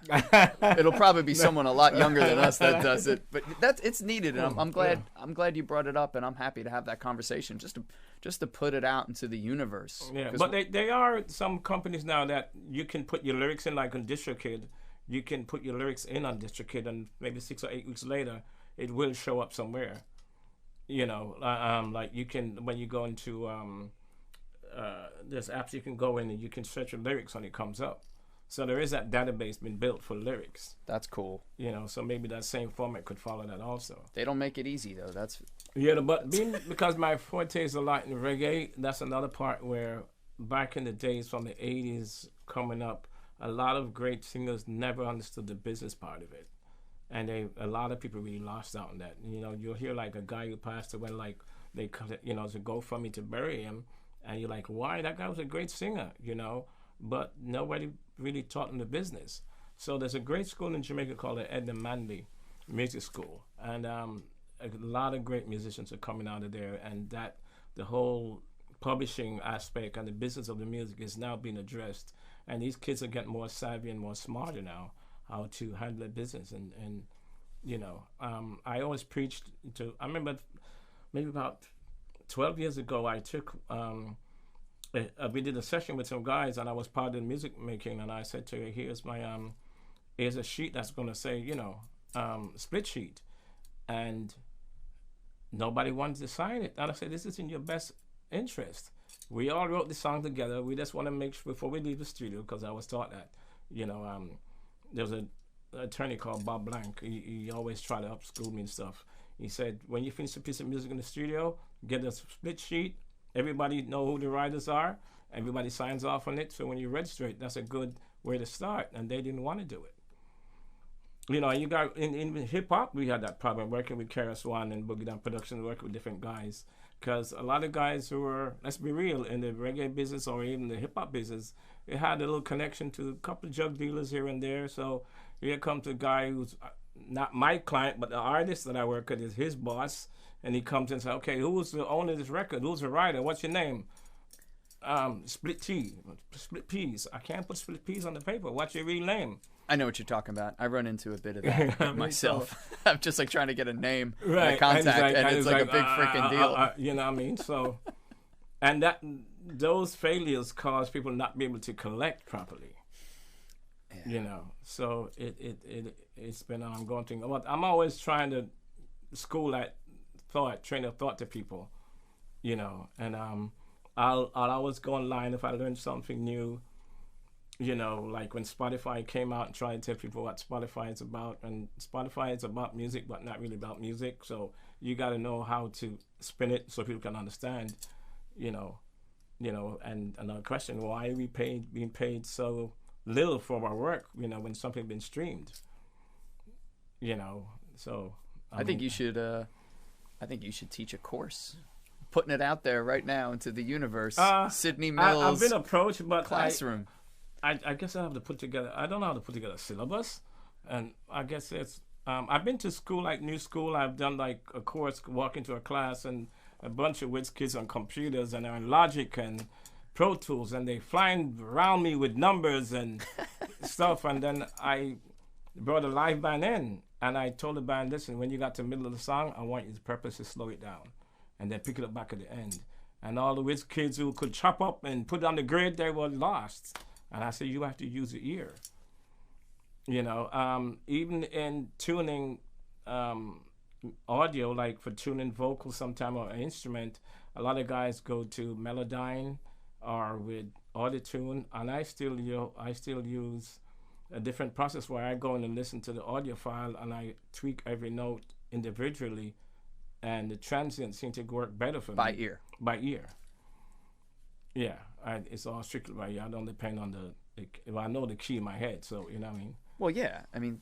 it'll probably be someone a lot younger than us that does it, but it's needed, and I'm glad. Yeah. I'm glad you brought it up, and I'm happy to have that conversation just to put it out into the universe. Yeah, 'Cause but there are some companies now that you can put your lyrics in, like on DistroKid. You can put your lyrics in on DistroKid, and maybe 6 or 8 weeks later, it will show up somewhere. Like you can, when you go into there's apps you can go in and you can search your lyrics and it comes up. So there is that database been built for lyrics. That's cool. So maybe that same format could follow that also. They don't make it easy though. That's But because my forte is a lot in reggae, that's another part where back in the days from the 80s coming up, a lot of great singers never understood the business part of it. And a lot of people really lost out on that. You'll hear like a guy who passed away, like they to go for me to bury him, and you're like, why? That guy was a great singer, but nobody really taught him the business. So there's a great school in Jamaica called the Edna Manley Music School, and a lot of great musicians are coming out of there, and that the whole publishing aspect and the business of the music is now being addressed, and these kids are getting more savvy and more smarter now how to handle their business. And I always preached to, I remember maybe about 12 years ago, I took we did a session with some guys, and I was part of the music making, and I said to her, here's a sheet that's going to say, split sheet, and nobody wanted to sign it. And I said, this is in your best interest. We all wrote the song together. We just want to make sure before we leave the studio, because I was taught that, there was an attorney called Bob Blank. He always tried to upschool me and stuff. He said, when you finish a piece of music in the studio, get a split sheet. Everybody know who the writers are. Everybody signs off on it. So when you register it, that's a good way to start. And they didn't want to do it. And you got in hip hop, we had that problem working with Karis One and Boogie Down Production, working with different guys. Because a lot of guys who were, let's be real, in the reggae business or even the hip hop business, it had a little connection to a couple of drug dealers here and there. So here comes a guy who's not my client, but the artist that I work with is his boss. And he comes and says, okay, who's the owner of this record? Who's the writer? What's your name? Split Peas. I can't put Split Peas on the paper. What's your real name? I know what you're talking about. I run into a bit of that myself. I'm just like trying to get a name and a Right. contact, and it's like a big freaking deal. You know what I mean? So, and those failures cause people not be able to collect properly. Yeah. So it's been an ongoing thing. But I'm always trying to school that train of thought to people, and I'll always go online if I learn something new, like when Spotify came out and tried to tell people what Spotify is about, and Spotify is about music but not really about music, so you got to know how to spin it so people can understand, and another question, why are we being paid so little for our work, when something's been streamed, so I think you should teach a course, putting it out there right now into the universe. Sidney I've Mills been approached, but classroom. I guess I have to put together. I don't know how to put together a syllabus, and I guess it's. I've been to school, like new school. I've done like a course, walk into a class, and a bunch of whiz kids on computers and they're in Logic and Pro Tools, and they flying around me with numbers and stuff. And then I brought a live band in, and I told the band, listen, when you got to the middle of the song, I want you to purposely slow it down, and then pick it up back at the end. And all the whiz kids who could chop up and put it on the grid, they were lost. And I said, you have to use your ear. You know, even in tuning audio, like for tuning vocals sometime or an instrument, a lot of guys go to Melodyne or with Auto-Tune, and I still use a different process where I go in and listen to the audio file and I tweak every note individually, and the transients seem to work better for me. By ear. By ear. Yeah, it's all strictly by ear. I don't depend on I know the key in my head, so you know what I mean. Well, yeah. I mean,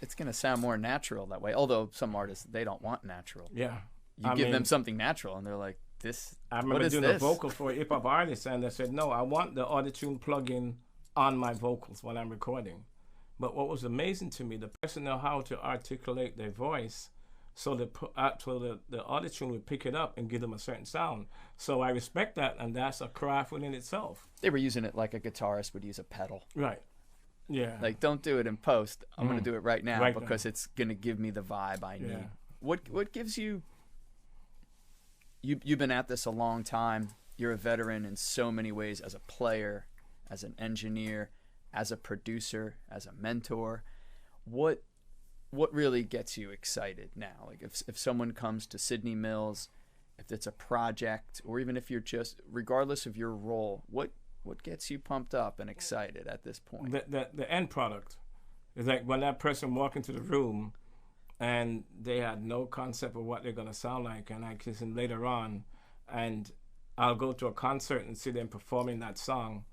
it's going to sound more natural that way. Although some artists, they don't want natural. Yeah. You give them something natural, and they're like, "This." I remember doing a vocal for a hip hop artist, and they said, "No, I want the Auto-Tune plugin on my vocals while I'm recording." But what was amazing to me, the person know how to articulate their voice, so the Auto-Tune would pick it up and give them a certain sound. So I respect that, and that's a craft within itself. They were using it like a guitarist would use a pedal. Right. Yeah. Like, don't do it in post. I'm going to do it right now because it's going to give me the vibe I need. What gives you... You've been at this a long time. You're a veteran in so many ways, as a player, as an engineer, as a producer, as a mentor. What really gets you excited now? Like if someone comes to Sidney Mills, if it's a project, or even if you're just, regardless of your role, what gets you pumped up and excited at this point? The end product is like when that person walk into the room and they had no concept of what they're going to sound like, and I can see them later on, and I'll go to a concert and see them performing that song,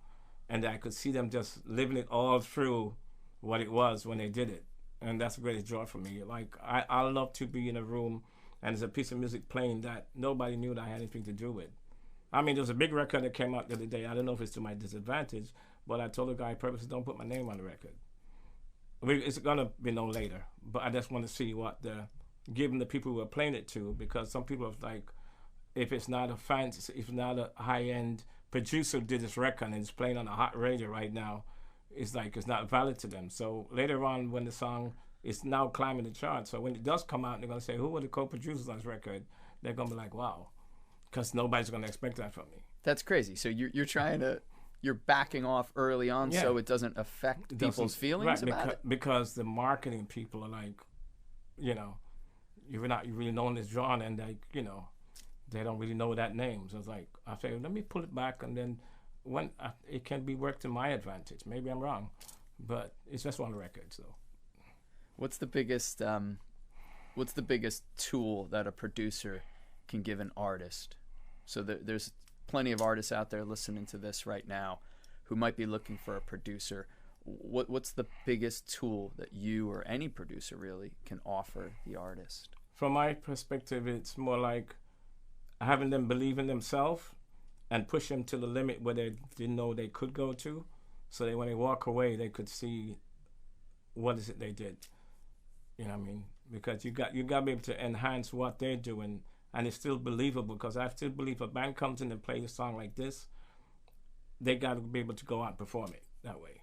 and I could see them just living it all through what it was when they did it. And that's the greatest joy for me. Like, I love to be in a room and there's a piece of music playing that nobody knew that I had anything to do with. I mean, there's a big record that came out the other day. I don't know if it's to my disadvantage, but I told the guy purposely, don't put my name on the record. It's going to be known later, but I just want to see what giving the people who are playing it to, because some people are like, if it's not a fancy, if not a high-end producer did this record and it's playing on a hot radio right now, it's like it's not valid to them. So later on, when the song is now climbing the charts, so when it does come out, they're going to say, who were the co-producers on this record? They're going to be like, wow, because nobody's going to expect that from me. That's crazy. So you're trying to, you're backing off early on so it doesn't affect people's feelings about it? Because the marketing people are like, you know, you're not really knowing this genre, and like, you know, they don't really know that name. So it's like, I say, let me pull it back, and then when it can be worked to my advantage. Maybe I'm wrong, but it's just one record. So, what's the biggest tool that a producer can give an artist? So there's plenty of artists out there listening to this right now who might be looking for a producer. What's the biggest tool that you or any producer really can offer the artist? From my perspective, it's more like having them believe in themselves and push them to the limit where they didn't know they could go to, so that when they walk away, they could see what is it they did. You know what I mean? Because you got to be able to enhance what they're doing, and it's still believable. Because I still believe a band comes in and plays a song like this, they got to be able to go out and perform it that way.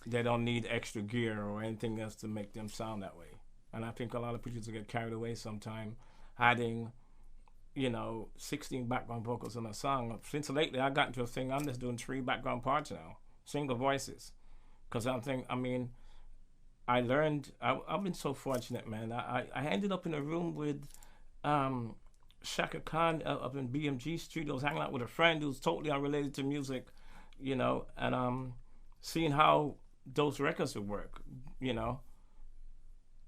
They don't need extra gear or anything else to make them sound that way. And I think a lot of producers get carried away sometimes, adding, 16 background vocals on a song. Since lately, I got into a thing, I'm just doing 3 background parts now, single voices. Because I learned, I've been so fortunate, man. I ended up in a room with Shaka Khan up in BMG Studios, hanging out with a friend who's totally unrelated to music, and seeing how those records would work,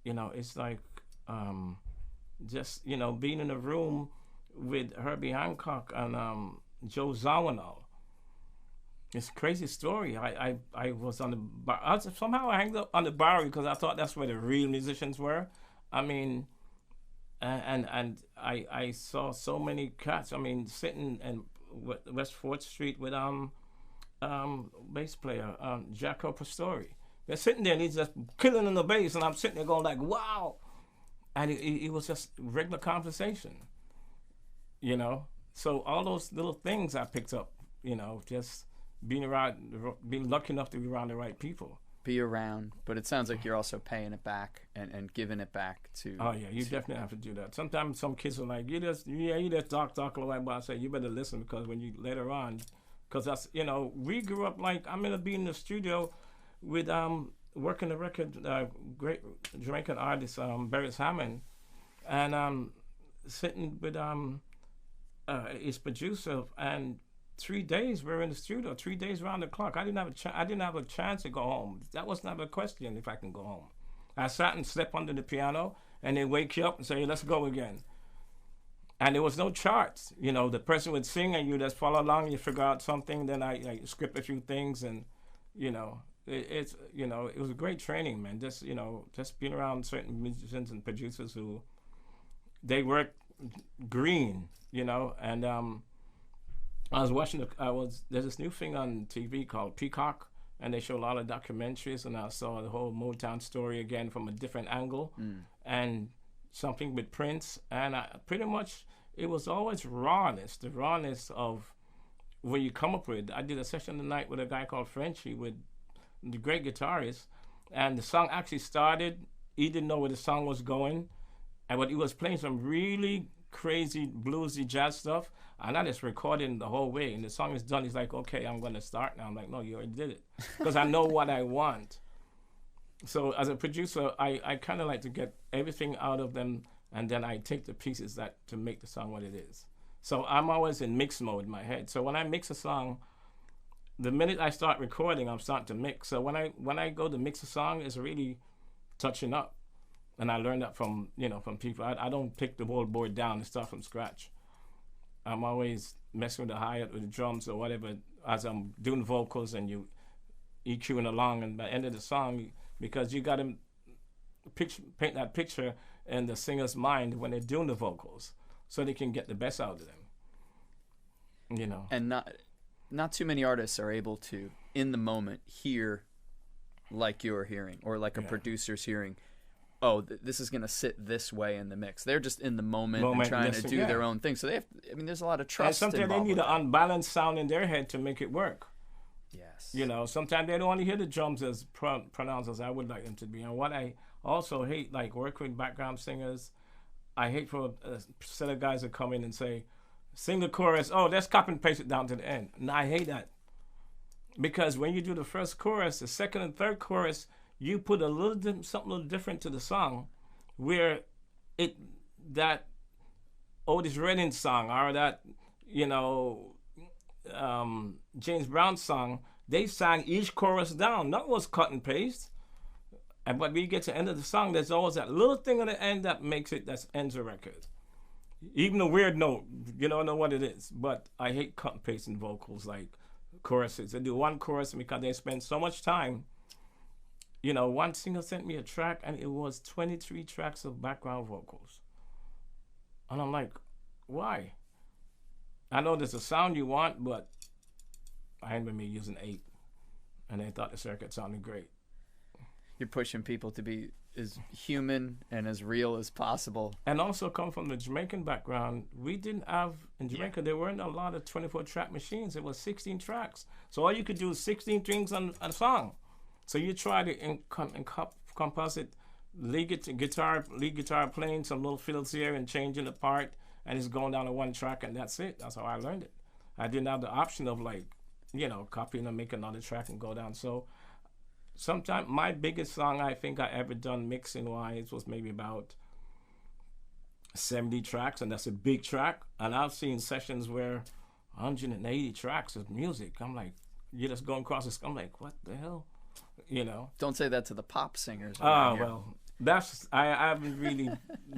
it's like just, being in a room with Herbie Hancock and Joe Zawinul. It's a crazy story. I was on the bar. Somehow I hanged up on the bar because I thought that's where the real musicians were. I mean, and I saw so many cats. I mean, sitting in West 4th Street with bass player Jaco Pastori. They're sitting there and he's just killing on the bass, and I'm sitting there going like, wow. And it was just regular conversation, you know. So all those little things I picked up, you know, just being lucky enough to be around the right people. Be around, but it sounds like you're also paying it back and giving it back to. Oh yeah, you definitely have to do that. Sometimes some kids are like, you just talk away, but I say you better listen, because when you later on, because that's, you know, we grew up like, I'm gonna be in the studio with working the record, great Jamaican artist Barry Hammond, and sitting with his producer, and 3 days we were in the studio, 3 days round the clock. I didn't have a chance to go home. That was not a question if I can go home. I sat and slept under the piano, and they wake you up and say, let's go again. And there was no charts. You know, the person would sing and you just follow along, you figure out something, then I script a few things, and, you know, it was a great training, man. Just, you know, just being around certain musicians and producers who, they work green, you know, and I was watching, there's this new thing on TV called Peacock, and they show a lot of documentaries, and I saw the whole Motown story again from a different angle, and something with Prince, and pretty much, it was always rawness, the rawness of what you come up with. I did a session tonight with a guy called Frenchie, with the great guitarist, and the song actually started, he didn't know where the song was going, but he was playing some really crazy bluesy jazz stuff, and I just recorded the whole way, and the song is done. He's like, okay, I'm going to start now. I'm like, no, you already did it, because I know what I want. So as a producer, I kind of like to get everything out of them, and then I take the pieces to make the song what it is. So I'm always in mix mode in my head. So when I mix a song, the minute I start recording, I'm starting to mix. So when I go to mix a song, it's really touching up. And I learned that from people. I don't pick the whole board down and start from scratch. I'm always messing with the hi-hat, with the drums or whatever, as I'm doing vocals, and you EQing along, and by the end of the song, because you got to paint that picture in the singer's mind when they're doing the vocals, so they can get the best out of them. You know. And not too many artists are able to, in the moment, hear like you're hearing, or like a producer's hearing. Oh, this is going to sit this way in the mix. They're just in the moment and trying to do their own thing. So they have, there's a lot of trust. And sometimes they need an unbalanced sound in their head to make it work. Yes. You know, sometimes they don't want to hear the drums as pronounced as I would like them to be. And what I also hate, like working with background singers, I hate for a set of guys to come in and say, sing the chorus, oh, let's copy and paste it down to the end. And I hate that. Because when you do the first chorus, the second and third chorus, you put something a little different to the song, where that Otis Redding song, or that, James Brown song, they sang each chorus down. That was cut and paste. But when you get to the end of the song, there's always that little thing on the end that ends the record. Even a weird note, you don't know what it is. But I hate cut and pasting vocals like choruses. They do one chorus because they spend so much time. One singer sent me a track, and it was 23 tracks of background vocals. And I'm like, why? I know there's a sound you want, but I ended up using 8. And they thought the circuit sounded great. You're pushing people to be as human and as real as possible. And also come from the Jamaican background. We didn't have, in Jamaica, there weren't a lot of 24-track machines. It was 16 tracks. So all you could do is 16 strings on a song. So you try to composite lead guitar playing some little fills here and changing the part, and it's going down to one track, and that's it. That's how I learned it. I didn't have the option of copying and make another track and go down. So sometimes my biggest song I think I ever done mixing wise was maybe about 70 tracks, and that's a big track. And I've seen sessions where 180 tracks of music. I'm like, you're just going across this. I'm like, what the hell? Don't say that to the pop singers. Well, I haven't really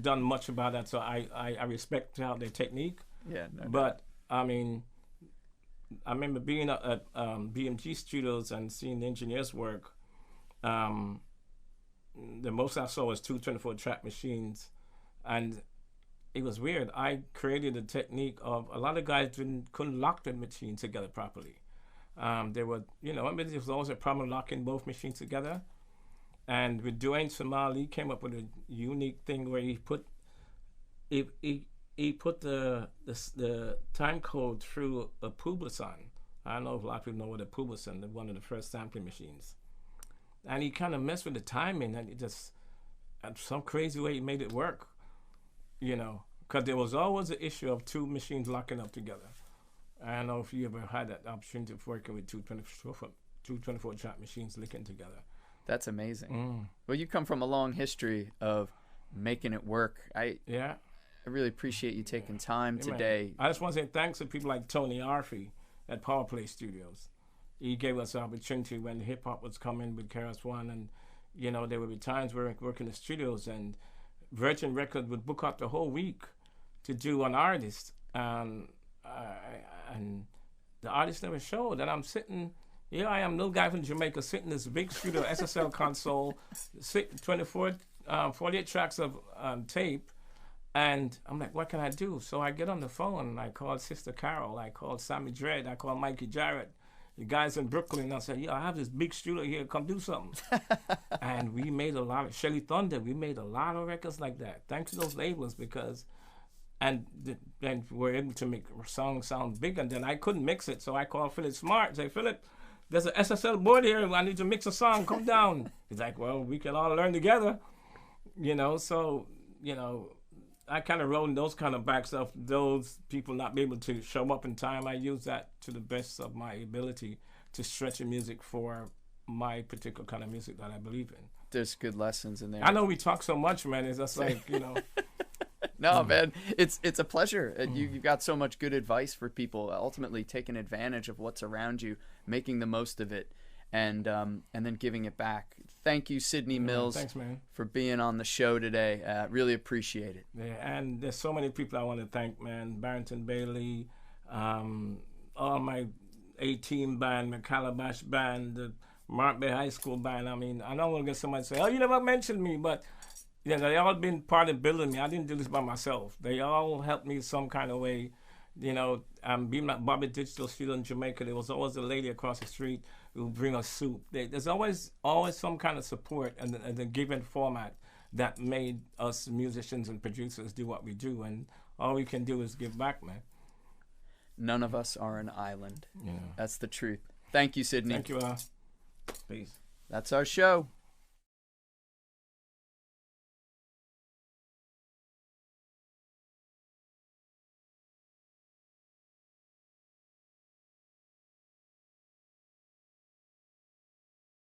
done much about that, so I respect their technique. Yeah, no. But I mean, I remember being at BMG Studios and seeing the engineers work. The most I saw was 2 24-track machines, and it was weird. I created a technique of a lot of guys couldn't lock the machines together properly. There were, there was always a problem locking both machines together. And with Dwayne Somali, he came up with a unique thing where he put the time code through a Publison. I don't know if a lot of people know what a Publison, one of the first sampling machines. And he kind of messed with the timing, and it just, some crazy way he made it work, because there was always the issue of two machines locking up together. I don't know if you ever had that opportunity of working with two 24-track machines linking together. That's amazing. Well, you come from a long history of making it work. I really appreciate you taking time today. Man. I just want to say thanks to people like Tony Arfey at Power Play Studios. He gave us the opportunity when hip hop was coming with KRS-One, and there would be times where we work in the studios, and Virgin Records would book out the whole week to do an artist, and the artist never showed. And I'm sitting. Here I am, little guy from Jamaica, sitting in this big studio SSL console, 48 tracks of tape, and I'm like, what can I do? So I get on the phone, and I called Sister Carol, I called Sammy Dredd, I called Mikey Jarrett, the guys in Brooklyn, and I said, I have this big studio here, come do something. And we made a lot of, Shelly Thunder, we made a lot of records like that, thanks to those labels, because, and we're able to make songs sound big, and then I couldn't mix it, so I called Philip Smart, say, Philip, there's an SSL board here. I need to mix a song. Come down. He's like, well, we can all learn together. So, I kind of wrote those kind of backs of those people not be able to show up in time. I use that to the best of my ability to stretch the music for my particular kind of music that I believe in. There's good lessons in there. I know we talk so much, man. It's just like, No, man, it's a pleasure. You've got so much good advice for people. Ultimately, taking advantage of what's around you, making the most of it, and then giving it back. Thank you, Sidney Mills. Thanks, man, for being on the show today. Really appreciate it. Yeah, and there's so many people I want to thank, man. Barrington Bailey, all my A-Team band, my Calabash band, the Mark Bay High School band. I mean, I don't want to get somebody to say, "Oh, you never mentioned me," but they all been part of building me. I didn't do this by myself. They all helped me some kind of way. Being at Bobby Digital Studio in Jamaica, there was always a lady across the street who would bring us soup. There's always some kind of support and the given format that made us musicians and producers do what we do. And all we can do is give back, man. None of us are an island. Yeah. That's the truth. Thank you, Sidney. Thank you, peace. That's our show.